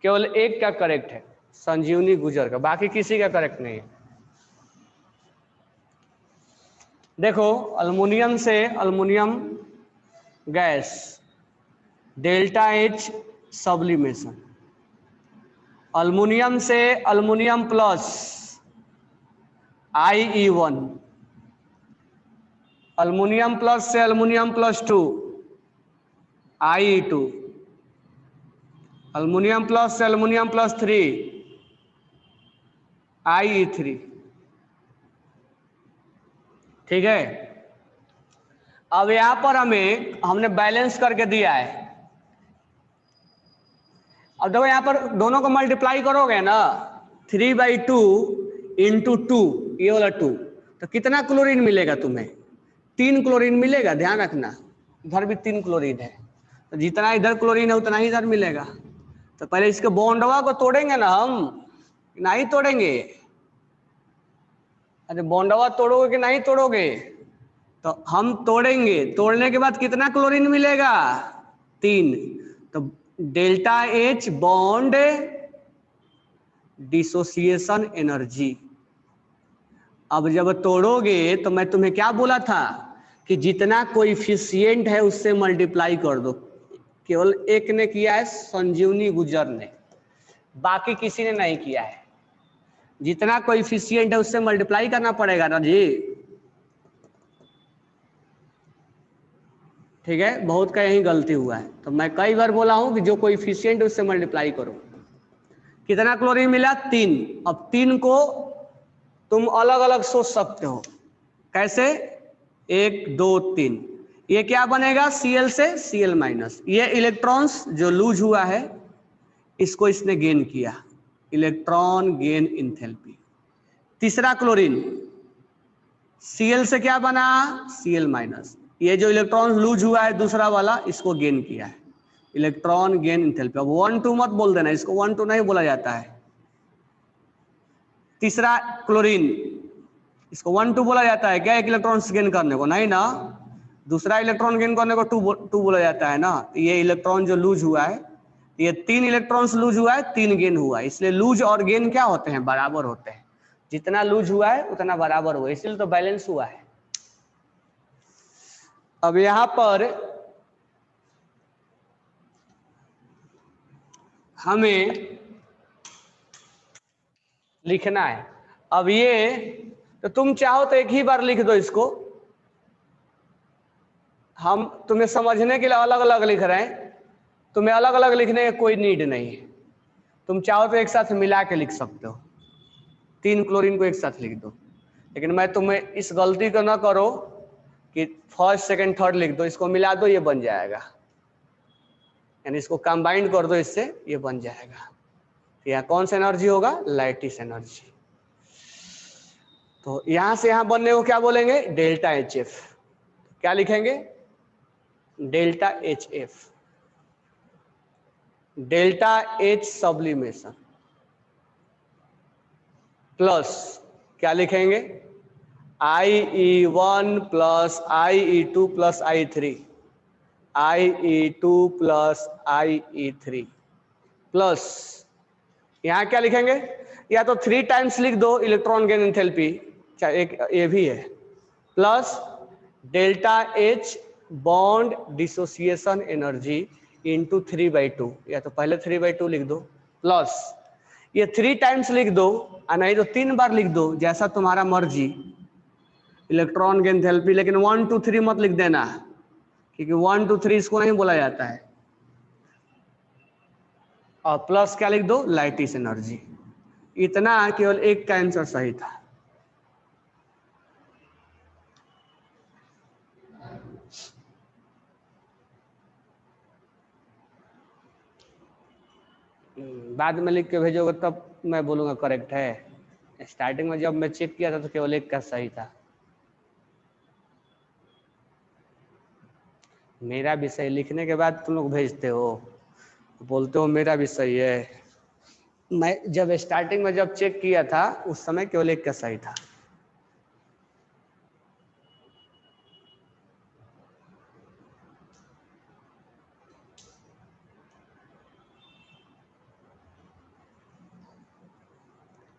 केवल एक का करेक्ट है संजीवनी गुजर का, बाकी किसी का करेक्ट नहीं है। देखो अल्युमिनियम से aluminium gas, delta H sublimation, aluminium से aluminium plus IE1, aluminium plus से aluminium plus 2 IE2, aluminium plus से अल्युमिनियम प्लस 3 IE3। ठीक है, अब यहां पर हमने बैलेंस करके दिया है। अब देखो यहां पर दोनों को मल्टीप्लाई करोगे ना, 3/2 इंटू 2, ये वाला 2, तो कितना क्लोरीन मिलेगा तुम्हें? 3 क्लोरीन मिलेगा, ध्यान रखना। इधर भी 3 क्लोरीन है, तो जितना इधर क्लोरीन है उतना ही इधर मिलेगा। तो पहले इसके बॉन्डवा को तोड़ेंगे ना हम, नहीं तोड़ेंगे? अरे बॉन्डवा तोड़ोगे कि नहीं तोड़ोगे? तो हम तोड़ेंगे, तोड़ने के बाद कितना क्लोरीन मिलेगा? 3। तो delta H bond dissociation energy. अब जब तोड़ोगे तो मैं तुम्हें क्या बोला था कि जितना कोएफिशिएंट है उससे मल्टीप्लाई कर दो। केवल एक ने किया है, संजीवनी गुजर ने, बाकी किसी ने नहीं किया है। जितना कोएफिशिएंट है उससे मल्टीप्लाई करना पड़ेगा ना जी। ठीक है, बहुत का यही गलती हुआ है, तो मैं कई बार बोला हूं कि जो कोएफिशिएंट है उससे मल्टीप्लाई करो। कितना क्लोरीन मिला? 3। अब 3 को तुम अलग अलग सोच सकते हो। कैसे? 1 2 3, ये क्या बनेगा? Cl से Cl माइनस। ये इलेक्ट्रॉन्स जो लूज हुआ है इसको इसने गेन किया, इलेक्ट्रॉन गेन इंथैल्पी। तीसरा क्लोरीन, Cl से क्या बना? Cl minus. ये जो इलेक्ट्रॉन लूज हुआ है दूसरा वाला, इसको गेन किया है, इलेक्ट्रॉन गेन इंथैल्पी। अब 1 2 मत बोल देना, इसको 1 2 नहीं बोला जाता है। तीसरा क्लोरीन, इसको 1 2 बोला जाता है क्या? एक इलेक्ट्रॉन गेन करने को? नहीं ना, दूसरा इलेक्ट्रॉन गेन करने को 2 बोला जाता है ना। ये इलेक्ट्रॉन जो लूज हुआ है, ये 3 इलेक्ट्रॉन्स लूज हुआ है, 3 गेन हुआ है, इसलिए लूज और गेन क्या होते हैं? बराबर होते हैं। जितना लूज हुआ है उतना बराबर हुआ, इसलिए तो बैलेंस हुआ है। अब यहां पर हमें लिखना है। अब ये तो तुम चाहो तो एक ही बार लिख दो इसको, हम तुम्हें समझने के लिए अलग अलग लिख रहे हैं, तुम्हें अलग अलग लिखने की कोई नीड नहीं है। तुम चाहो तो एक साथ मिला के लिख सकते हो, 3 क्लोरीन को एक साथ लिख दो। लेकिन मैं तुम्हें इस गलती को ना करो कि फर्स्ट सेकंड थर्ड लिख दो, इसको मिला दो, ये बन जाएगा, यानी इसको कंबाइन कर दो इससे, ये बन जाएगा। तो यहाँ कौन सा एनर्जी होगा? Lattice energy. तो यहां से यहां बनने को क्या बोलेंगे? Delta H F. क्या लिखेंगे? Delta H F, delta H sublimation plus क्या लिखेंगे? IE1 plus IE2 plus I3, IE2 plus IE3 plus यहां क्या लिखेंगे? या तो 3 टाइम्स लिख दो इलेक्ट्रॉन गेन एंथैल्पी, चाहे एक ये भी है, plus delta H bond dissociation energy into 3/2, या तो पहले 3/2 लिख दो, प्लस ये 3 टाइम्स लिख दो, नहीं तो 3 बार लिख दो, जैसा तुम्हारा मर्जी, इलेक्ट्रॉन गेन एंथैल्पी। लेकिन 1 2 3 मत लिख देना, क्योंकि 1 2 3 इसको नहीं बोला जाता है। और प्लस क्या लिख दो? Lattice energy. इतना केवल एक का आंसर सही था। बाद में लिख के भेजोगे तब मैं बोलूंगा करेक्ट है। स्टार्टिंग में जब मैं चेक किया था तो केवल एक का सही था। मेरा भी सही लिखने के बाद तुम लोग भेजते हो, बोलते हो मेरा भी सही है। मैं जब स्टार्टिंग में जब चेक किया था उस समय केवल एक का सही था।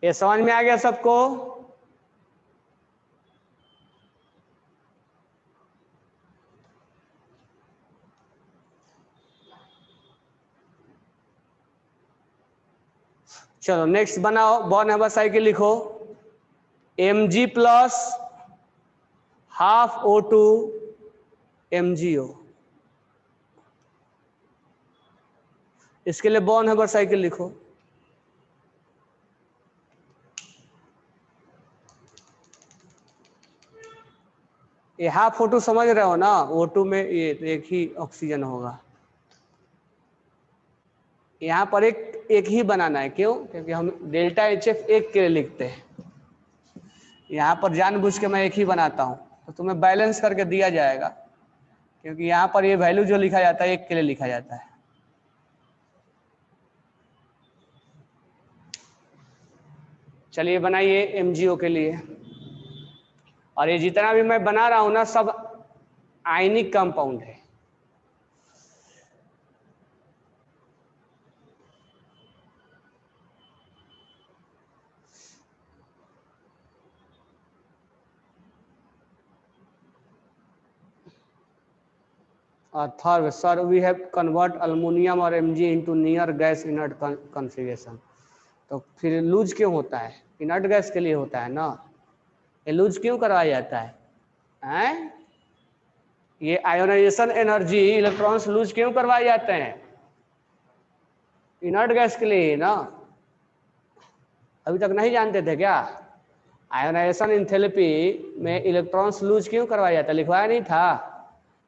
ये समझ में आ गया सबको? चलो नेक्स्ट बनाओ, बॉर्न हैबर साइकिल लिखो, Mg plus half O2 MgO। इसके लिए बॉर्न हैबर साइकिल लिखो। ये हाफ O2 समझ रहे हो ना, O2 में ये एक ही ऑक्सीजन होगा। यहाँ पर एक ही बनाना है, क्यों? क्योंकि हम डेल्टा HF एक के लिए लिखते हैं। यहाँ पर जानबूझ के मैं एक ही बनाता हूँ, तो तुम्हें बैलेंस करके दिया जाएगा, क्योंकि यहाँ पर ये वैल्यू जो लिखा जाता है एक के लिए लिखा जाता है। चलिए बनाइए MgO के लिए। और ये जितना भी मैं बना रहा हूं ना, सब आयनिक कंपाउंड है। Third, sir we have convert aluminium और Mg into near gas inert configuration. तो फिर लूज क्यों होता है? इनर्ट गैस के लिए होता है ना, ये लूज क्यों करवाया जाता है? हैं? ये आयोनाइजेशन एनर्जी, इलेक्ट्रॉन्स लूज क्यों करवाए जाते हैं? इनर्ट गैस के लिए ना। अभी तक नहीं जानते थे क्या? आयोनाइजेशन एंथैल्पी में इलेक्ट्रॉन्स लूज क्यों करवाया जाता है? लिखवाया नहीं था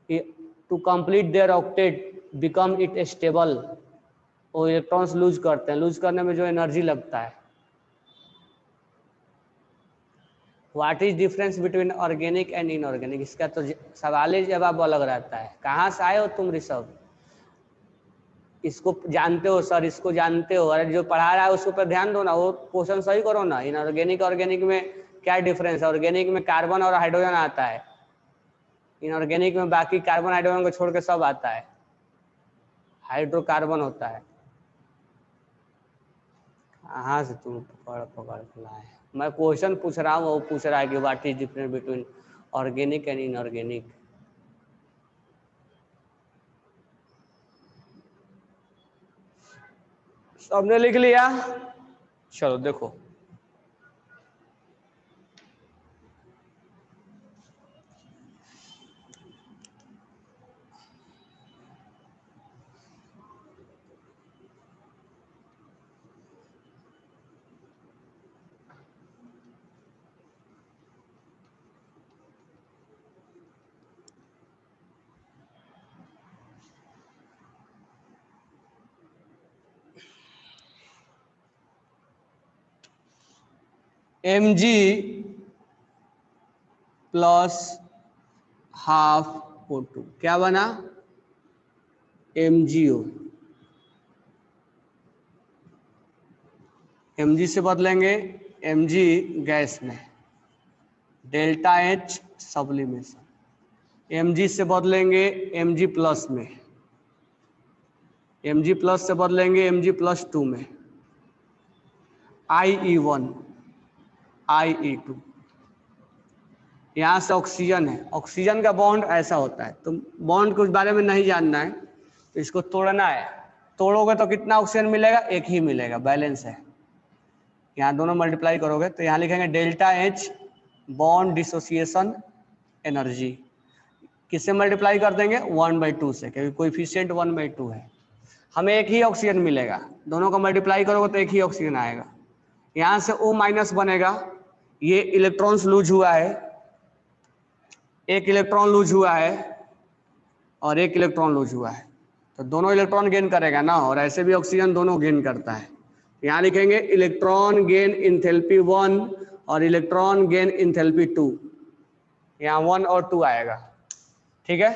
कि to complete their octet become it stable. वो इलेक्ट्रॉन्स लूज करते हैं, लूज करने में जो एनर्जी लगता है। What is difference between organic and inorganic? इसका तो सवाल ही जवाब अलग रहता है। कहाँ से आए हो तुम ऋषभ? इसको जानते हो सर, इसको जानते हो? अरे जो पढ़ा रहा है उसको पर ध्यान दो ना, वो क्वेश्चन सही करो ना। इनऑर्गेनिक ऑर्गेनिक में क्या डिफरेंस है? ऑर्गेनिक में कार्बन और हाइड्रोजन आता है, इनऑर्गेनिक में बाकी कार्बन हाइड्रोजन को छोड़ के सब आता है, हाइड्रोकार्बन होता है। कहाँ से तुम पकड़ के लाए? मैं क्वेश्चन पूछ रहा हूँ, वो पूछ रहा है कि what is difference between organic and inorganic. सबने लिख लिया? चलो देखो, Mg प्लस हाफ O2 क्या बना? MgO। Mg से बदलेंगे Mg गैस में, डेल्टा H सब्लिमेशन। Mg से बदलेंगे Mg प्लस में, Mg प्लस से बदलेंगे Mg प्लस 2 में, IE1 IE2। यहाँ से ऑक्सीजन है, ऑक्सीजन का बॉन्ड ऐसा होता है। तो बॉन्ड के बारे में नहीं जानना है तो इसको तोड़ना है, तोड़ोगे तो कितना ऑक्सीजन मिलेगा? एक ही मिलेगा, बैलेंस है। यहाँ दोनों मल्टीप्लाई करोगे तो यहाँ लिखेंगे delta H bond dissociation energy. किससे मल्टीप्लाई कर देंगे? 1/2 से, क्योंकि कोएफिशिएंट 1/2 है। हमें एक ही ऑक्सीजन मिलेगा, दोनों का मल्टीप्लाई करोगे तो एक ही ऑक्सीजन आएगा। यहाँ से O माइनस बनेगा, ये इलेक्ट्रॉन्स लूज हुआ है, एक इलेक्ट्रॉन लूज हुआ है और एक इलेक्ट्रॉन लूज हुआ है, तो दोनों इलेक्ट्रॉन गेन करेगा ना, और ऐसे भी ऑक्सीजन दोनों गेन करता है। यहाँ लिखेंगे इलेक्ट्रॉन गेन इंथैल्पी 1 और इलेक्ट्रॉन गेन इंथैल्पी 2। यहाँ 1 और 2 आएगा, ठीक है?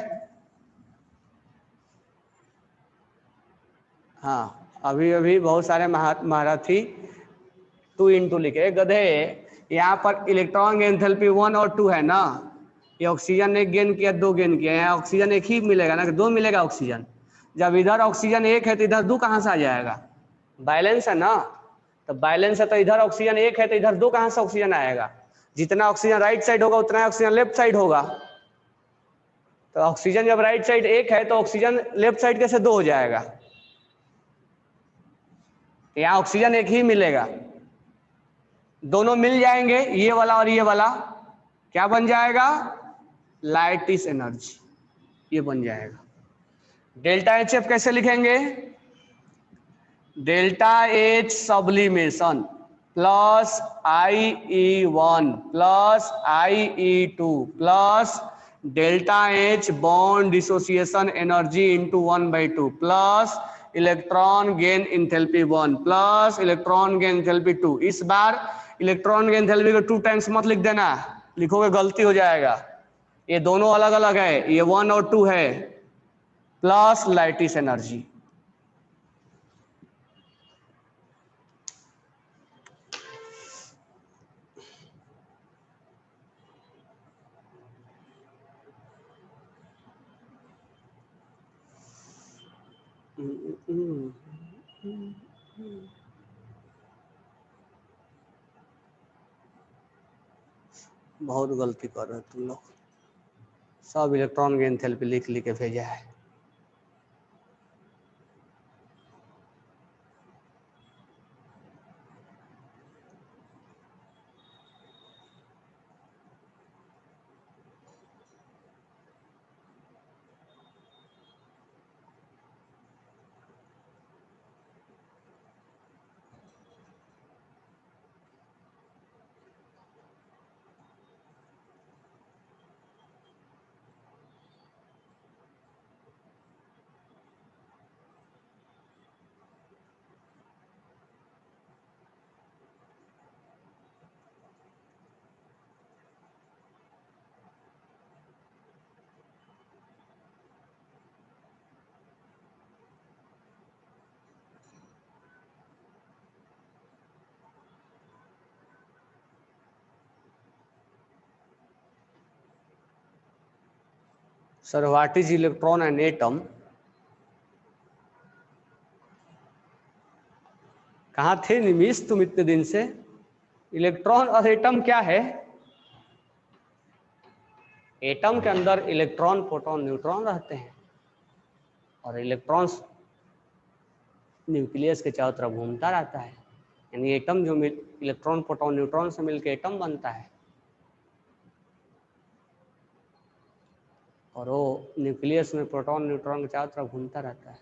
हाँ, अभी अभी बहुत सारे महारथी 2 into लिखे, गधे। यहाँ पर इलेक्ट्रॉन गेन इंथैल्पी 1 और 2 है ना, ये ऑक्सीजन एक गेन किया, 2 गेन किया, यहाँ ऑक्सीजन एक ही मिलेगा ना, 2 मिलेगा ऑक्सीजन। जब इधर ऑक्सीजन 1 है तो इधर 2 कहाँ से आ जाएगा? बैलेंस है ना, तो बैलेंस है तो इधर ऑक्सीजन 1 है तो इधर 2 कहाँ से ऑक्सीजन आएगा? जितना ऑक्सीजन राइट साइड होगा उतना ऑक्सीजन लेफ्ट साइड होगा। तो ऑक्सीजन जब राइट साइड 1 है तो ऑक्सीजन लेफ्ट साइड कैसे 2 हो जाएगा? यहाँ ऑक्सीजन एक ही मिलेगा, दोनों मिल जाएंगे, ये वाला और ये वाला, क्या बन जाएगा? लाइटिस एनर्जी, ये बन जाएगा। डेल्टा एच एफ कैसे लिखेंगे? Delta H sublimation plus IE1 plus IE2 plus delta H bond dissociation energy into 1/2 plus electron gain enthalpy 1 plus electron gain enthalpy 2। इस बार इलेक्ट्रॉन गेन इंथैल्पी को 2 टाइम्स मत लिख देना, लिखोगे गलती हो जाएगा। ये दोनों अलग अलग है, ये 1 और 2 है, प्लस लाइटिस एनर्जी। बहुत गलती कर रहे हो तुम लोग, सब इलेक्ट्रॉन गेन थेरेपी लिख के भेजा है। Sir what is electron and atom? कहाँ थे निमिष तुम इतने दिन से? इलेक्ट्रॉन और एटम क्या है? एटम के अंदर इलेक्ट्रॉन प्रोटॉन न्यूट्रॉन रहते हैं और इलेक्ट्रॉन्स न्यूक्लियस के चारों तरफ घूमता रहता है, यानी एटम जो इलेक्ट्रॉन प्रोटॉन न्यूट्रॉन से मिलकर एटम बनता है और वो न्यूक्लियस में प्रोटॉन न्यूट्रॉन के चारों तरफ घूमता रहता है।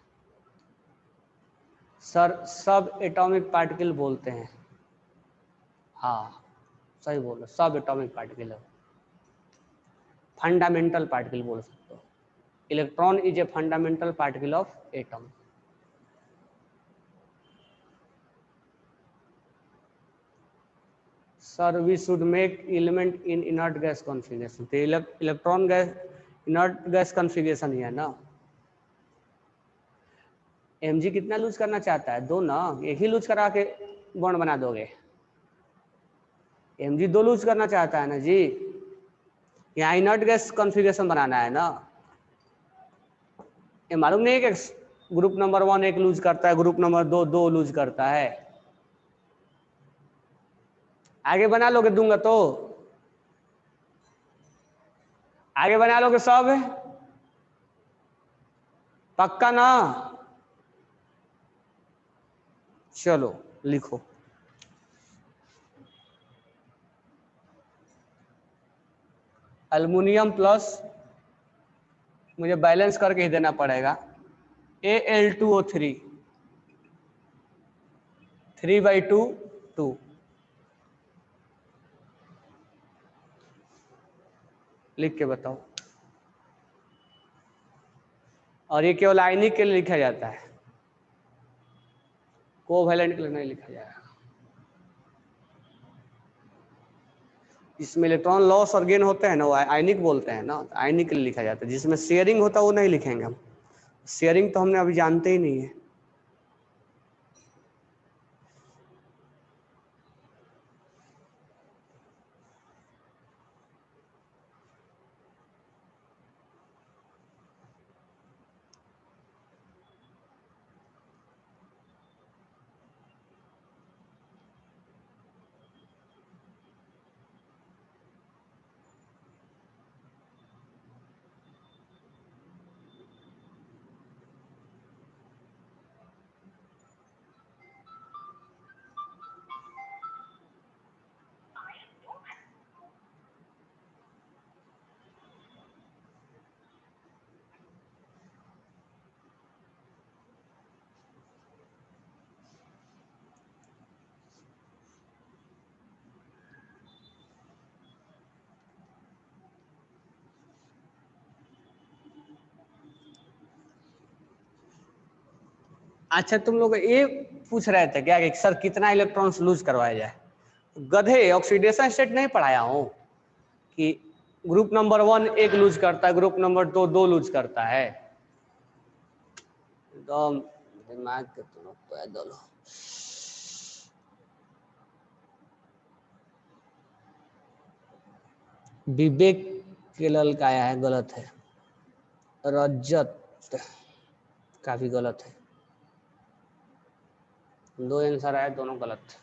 सर सब एटॉमिक पार्टिकल बोलते हैं, हाँ सही बोलो, सब एटॉमिक पार्टिकल है, फंडामेंटल पार्टिकल बोल सकते हो। Electron is a fundamental particle of atom. Sir we should make element in inert gas configuration, तो electron gas inert gas configuration ही है ना। mg कितना लूज करना चाहता है? 2 ना, एक ही लूज करा के बॉन्ड बना दोगे। mg 2 लूज करना चाहता है ना जी, यहाँ इनर्ट गैस कॉन्फ़िगरेशन बनाना है ना। ये मालूम नहीं है कि ग्रुप नंबर 1 1 लूज करता है, ग्रुप नंबर 2 2 लूज करता है। आगे बना लोगे दूंगा तो, आगे बना लोगे सब, पक्का ना? चलो लिखो, एल्युमिनियम प्लस, मुझे बैलेंस करके ही देना पड़ेगा, Al2O3 3/2 2, लिख के बताओ। और ये केवल आयनिक के लिए लिखा जाता है, कोवैलेंट के लिए नहीं लिखा जाएगा। जिसमें इलेक्ट्रॉन लॉस और गेन होते हैं ना, वो आयनिक बोलते हैं ना, आयनिक के लिए लिखा जाता है। जिसमें शेयरिंग होता है वो नहीं लिखेंगे हम, शेयरिंग तो हमने अभी जानते ही नहीं है। अच्छा तुम लोग ये पूछ रहे थे क्या कि सर कितना इलेक्ट्रॉन्स लूज करवाया जाए? गधे, ऑक्सीडेशन स्टेट नहीं पढ़ाया हूँ कि ग्रुप नंबर 1 1 लूज करता है, ग्रुप नंबर 2 2 लूज करता है। एकदम दिमाग के तुम लोग पैदल हो। विवेक के लल का आया है, गलत है। रजत काफी गलत है। 2 आंसर आए, दोनों गलत।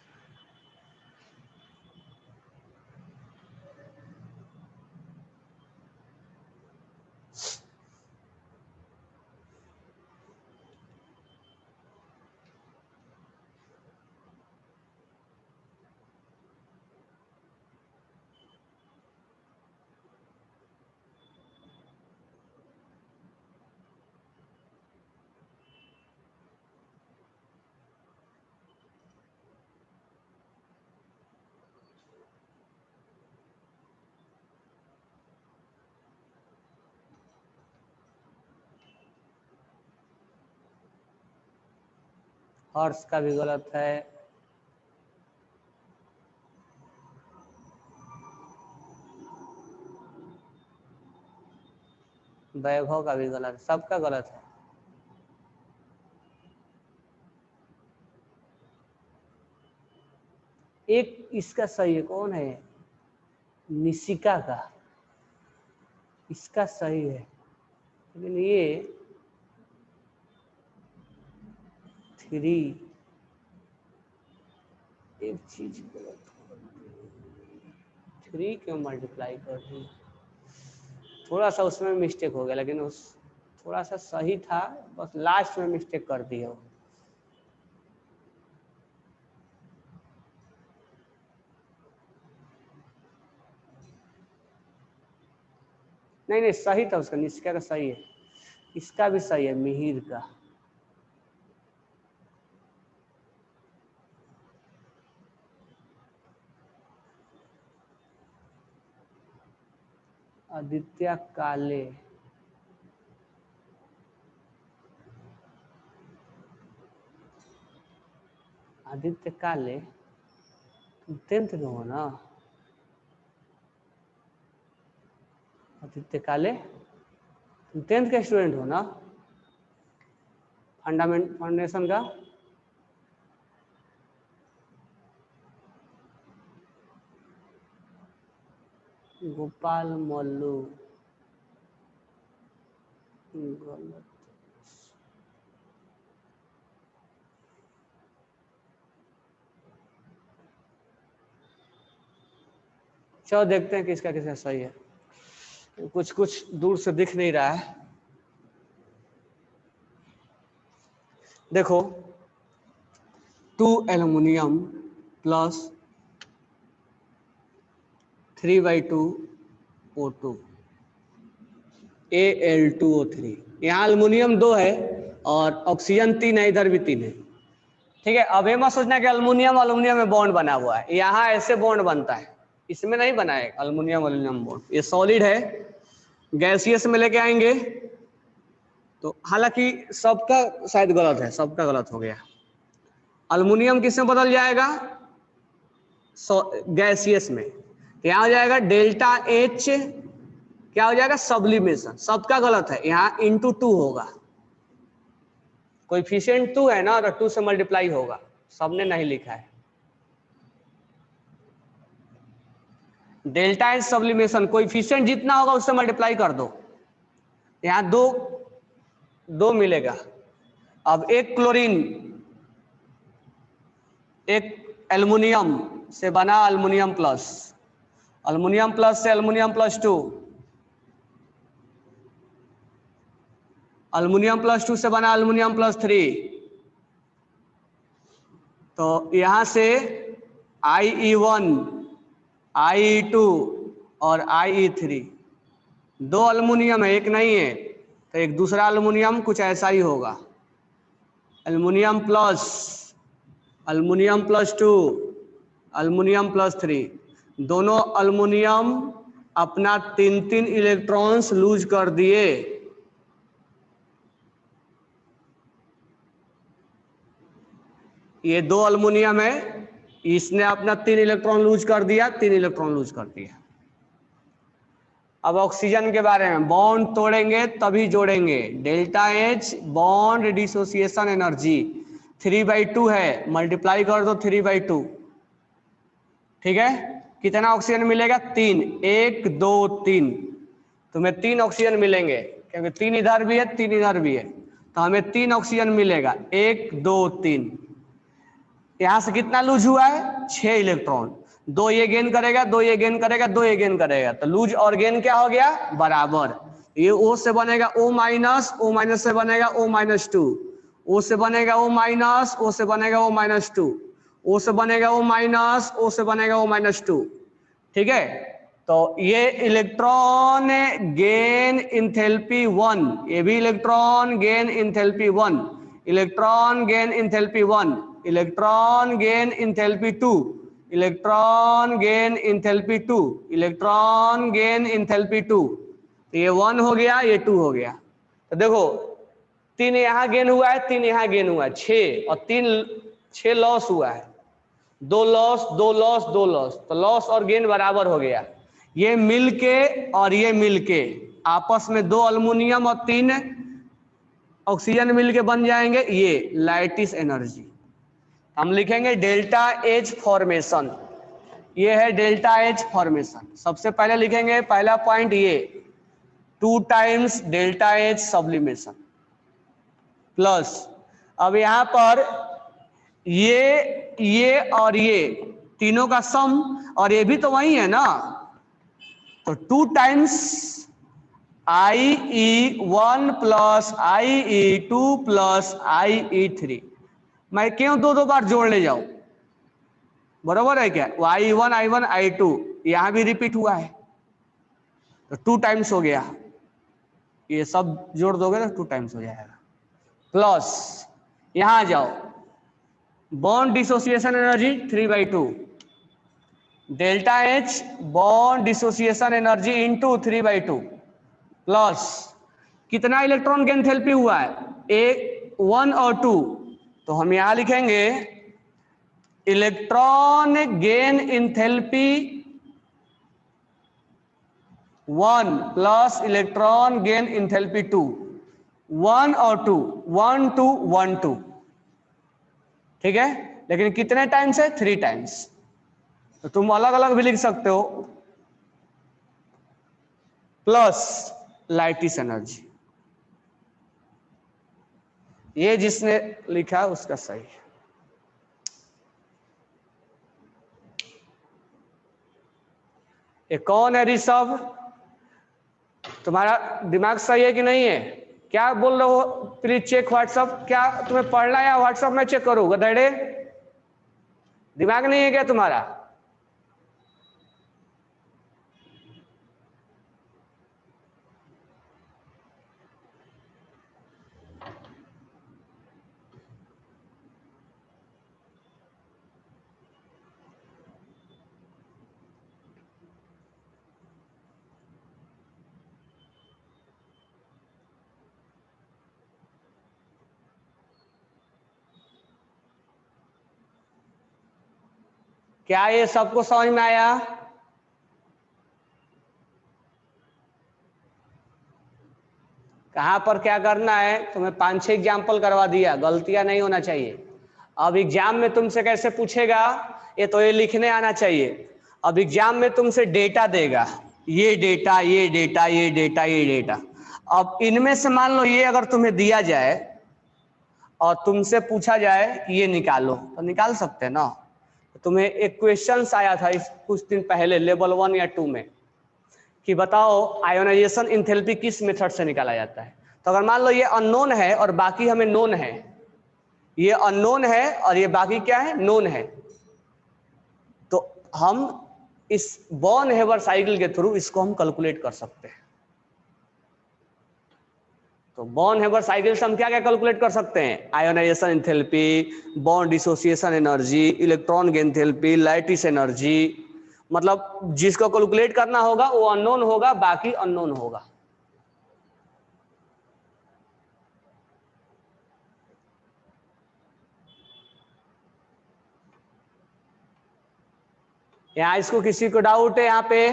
हर्ष का भी गलत है। वैभव का भी गलत, सबका गलत है। एक इसका सही है, कौन है? निशिका का, इसका सही है, लेकिन ये 3 एक चीज गलत, 3 क्यों मल्टीप्लाई कर दी? थोड़ा सा उसमें मिस्टेक हो गया, लेकिन उस थोड़ा सा सही था, बस लास्ट में मिस्टेक कर दी हो। नहीं नहीं सही था उसका, निष्का का सही है, इसका भी सही है, मिहिर का। आदित्य काले, आदित्य काले तुम 10th में हो ना? आदित्य काले तुम 10th के स्टूडेंट हो ना? फाउंडेशन का। गोपाल मल्लू गलत। चलो देखते हैं किसका किसका सही है, कुछ कुछ दूर से दिख नहीं रहा है। देखो 2 एल्युमिनियम प्लस 3/2 O2 Al2O3। यहाँ एल्युमिनियम 2 है और ऑक्सीजन 3 है, इधर भी 3 है। ठीक है, अब ये मत सोचना कि एल्युमिनियम एल्युमिनियम में बॉन्ड बना हुआ है, यहाँ ऐसे बॉन्ड बनता है, इसमें नहीं बना है एल्युमिनियम एल्युमिनियम बॉन्ड। ये सॉलिड है, गैसियस में लेके आएंगे तो, हालांकि सबका शायद गलत है, सबका गलत हो गया। एल्युमिनियम किसमें बदल जाएगा? गैसियस में। यहाँ हो जाएगा डेल्टा H, क्या हो जाएगा? सब्लिमेशन। सबका गलत है, यहाँ इंटू 2 होगा, कोएफिशिएंट 2 है ना, तो 2 से मल्टीप्लाई होगा, सबने नहीं लिखा है। डेल्टा H सब्लिमेशन, कोएफिशिएंट जितना होगा उससे मल्टीप्लाई कर दो, यहाँ 2 मिलेगा। अब एक क्लोरीन, एक एल्युमिनियम से बना एल्युमिनियम प्लस, एल्युमिनियम प्लस से एल्युमिनियम प्लस 2, एल्युमिनियम प्लस 2 से बना एल्युमिनियम प्लस 3, तो यहां से IE1, IE2 और IE3, 2 एल्युमिनियम है, एक नहीं है, तो एक दूसरा एल्युमिनियम कुछ ऐसा ही होगा, एल्युमिनियम प्लस 2, एल्युमिनियम प्लस 3, दोनों एल्युमिनियम अपना 3 इलेक्ट्रॉन्स लूज कर दिए। ये 2 अल्युमिनियम है, इसने अपना 3 इलेक्ट्रॉन लूज कर दिया, 3 इलेक्ट्रॉन लूज कर दिया। अब ऑक्सीजन के बारे में, बॉन्ड तोड़ेंगे तभी जोड़ेंगे। Delta H bond dissociation energy 3/2 है, मल्टीप्लाई कर दो 3/2, ठीक है। कितना ऑक्सीजन मिलेगा? 3, 1 2 3, तुम्हें 3 ऑक्सीजन मिलेंगे, क्योंकि 3 इधर भी है 3 इधर भी है, तो हमें 3 ऑक्सीजन मिलेगा, 1 2 3। यहां से कितना लूज हुआ है? 6 इलेक्ट्रॉन, 2 ये गेन करेगा, 2 ये गेन करेगा, 2 ये गेन करेगा, तो लूज और गेन क्या हो गया? बराबर। ये O से बनेगा O माइनस, O माइनस से बनेगा O माइनस 2, O से बनेगा O माइनस, O से बनेगा O माइनस 2, O से बनेगा O माइनस, O से बनेगा O माइनस 2, ठीक है। तो ये इलेक्ट्रॉन गेन इंथैल्पी 1, ये भी electron gain enthalpy 1, electron gain enthalpy 1, electron gain enthalpy 2, electron gain enthalpy 2, electron gain enthalpy 2। तो ये 1 हो गया, ये 2 हो गया। तो देखो 3 यहां गेन हुआ है, 3 यहां गेन हुआ है, 6 और 3, 6 लॉस हुआ है, 2 लॉस 2 लॉस 2 लॉस, तो लॉस और गेन बराबर हो गया। ये मिलके और ये मिलके आपस में 2 अल्युमिनियम और 3 ऑक्सीजन मिलके बन जाएंगे ये लैटिस एनर्जी। हम लिखेंगे डेल्टा एच फॉर्मेशन, ये है डेल्टा एच फॉर्मेशन। सबसे पहले लिखेंगे पहला पॉइंट ये 2 times delta H sublimation plus, अब यहां पर ये और ये तीनों का सम, और ये भी तो वही है ना, तो 2 times IE1 plus IE2 plus IE3। मैं क्यों 2 बार जोड़ ले जाऊं? बराबर है क्या? I1 I1 I2 यहां भी रिपीट हुआ है, तो 2 टाइम्स हो गया, ये सब जोड़ दोगे तो 2 टाइम्स हो जाएगा। प्लस यहां जाओ, bond dissociation energy 3/2, delta H bond dissociation energy into 3/2 plus कितना इलेक्ट्रॉन की एंथैल्पी हुआ है? 1 और 2, तो हम यहां लिखेंगे electron gain enthalpy 1 plus electron gain enthalpy 2, 1 और 2, 1 2 1 2, ठीक है। लेकिन कितने टाइम्स है? 3 टाइम्स, तो तुम अलग अलग भी लिख सकते हो। प्लस लैटिस एनर्जी, ये जिसने लिखा उसका सही है। ये कौन है ऋषभ? तुम्हारा दिमाग सही है कि नहीं है? क्या बोल रहे हो? Please check WhatsApp. क्या तुम्हें पढ़ना है या व्हाट्सअप में चेक करूँ? गधेड़े, दिमाग नहीं है क्या तुम्हारा? क्या ये सबको समझ में आया? कहां पर क्या करना है? तुम्हें 5-6 एग्जाम्पल करवा दिया, गलतियां नहीं होना चाहिए। अब एग्जाम में तुमसे कैसे पूछेगा? ये तो ये लिखने आना चाहिए। अब एग्जाम में तुमसे डेटा देगा, ये डेटा ये डेटा ये डेटा ये डेटा। अब इनमें से मान लो ये अगर तुम्हें दिया जाए और तुमसे पूछा जाए कि ये निकालो, तो निकाल सकते हैं ना। तुम्हें एक क्वेश्चन आया था इस कुछ दिन पहले लेवल 1 या 2 में कि बताओ आयोनाइजेशन इंथैल्पी किस मेथड से निकाला जाता है। तो अगर मान लो ये अननोन है और बाकी हमें नोन है, ये अननोन है और ये बाकी क्या है? नोन है, तो हम इस बॉर्न हेबर साइकिल के थ्रू इसको हम कैलकुलेट कर सकते हैं। तो बॉर्न हेबर साइकिल से हम क्या क्या कैलकुलेट कर सकते हैं? Ionisation enthalpy, bond dissociation energy, electron gain enthalpy, lattice energy. मतलब जिसको कैलकुलेट करना होगा वो अननोन होगा, बाकी अननोन होगा। यहाँ इसको किसी को डाउट है यहाँ पे?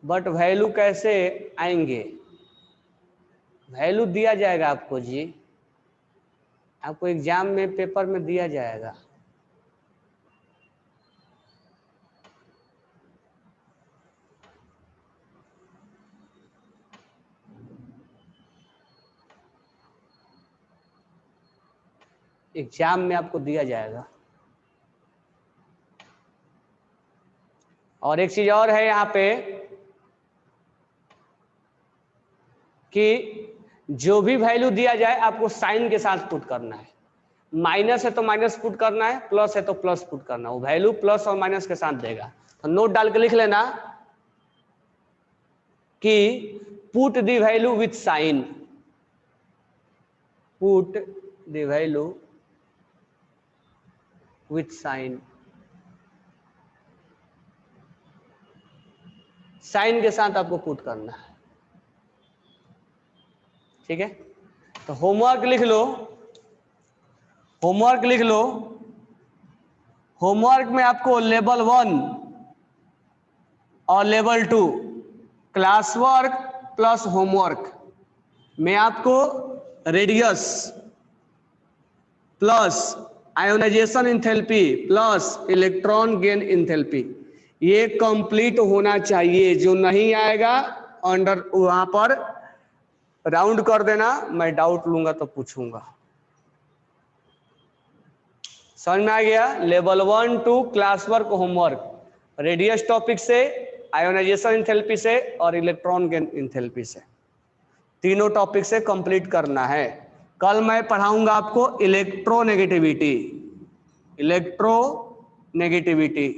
बट वैल्यू कैसे आएंगे? वैल्यू दिया जाएगा आपको जी, आपको एग्जाम में पेपर में दिया जाएगा। एग्जाम में आपको दिया जाएगा। और एक चीज और है यहाँ पे कि जो भी वैल्यू दिया जाए आपको साइन के साथ पुट करना है। माइनस है तो माइनस पुट करना है, प्लस है तो प्लस पुट करना है। वो वैल्यू प्लस और माइनस के साथ देगा। तो नोट डाल के लिख लेना कि put the value with sign, put the value with sign, sign के साथ आपको पुट करना है। ठीक है, तो होमवर्क लिख लो, होमवर्क लिख लो। होमवर्क में आपको लेवल 1 और level 2 class work plus homework में आपको radius plus ionisation enthalpy plus electron gain enthalpy ये कंप्लीट होना चाहिए। जो नहीं आएगा अंडर वहां पर राउंड कर देना, मैं डाउट लूंगा तो पूछूंगा। समझ में आ गया? Level 1 2 class work homework, radius topic से, आयोनाइजेशन इंथैल्पी से और इलेक्ट्रॉन गेन इंथैल्पी से, तीनों टॉपिक से कंप्लीट करना है। कल मैं पढ़ाऊंगा आपको इलेक्ट्रोनेगेटिविटी, इलेक्ट्रोनेगेटिविटी।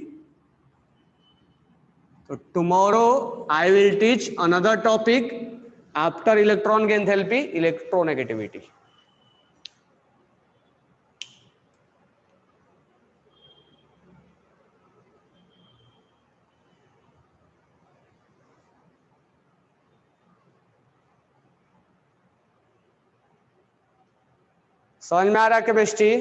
तो tomorrow I will teach another topic after electron gain enthalpy, electronegativity. समझ में आ रहा है केमिस्ट्री?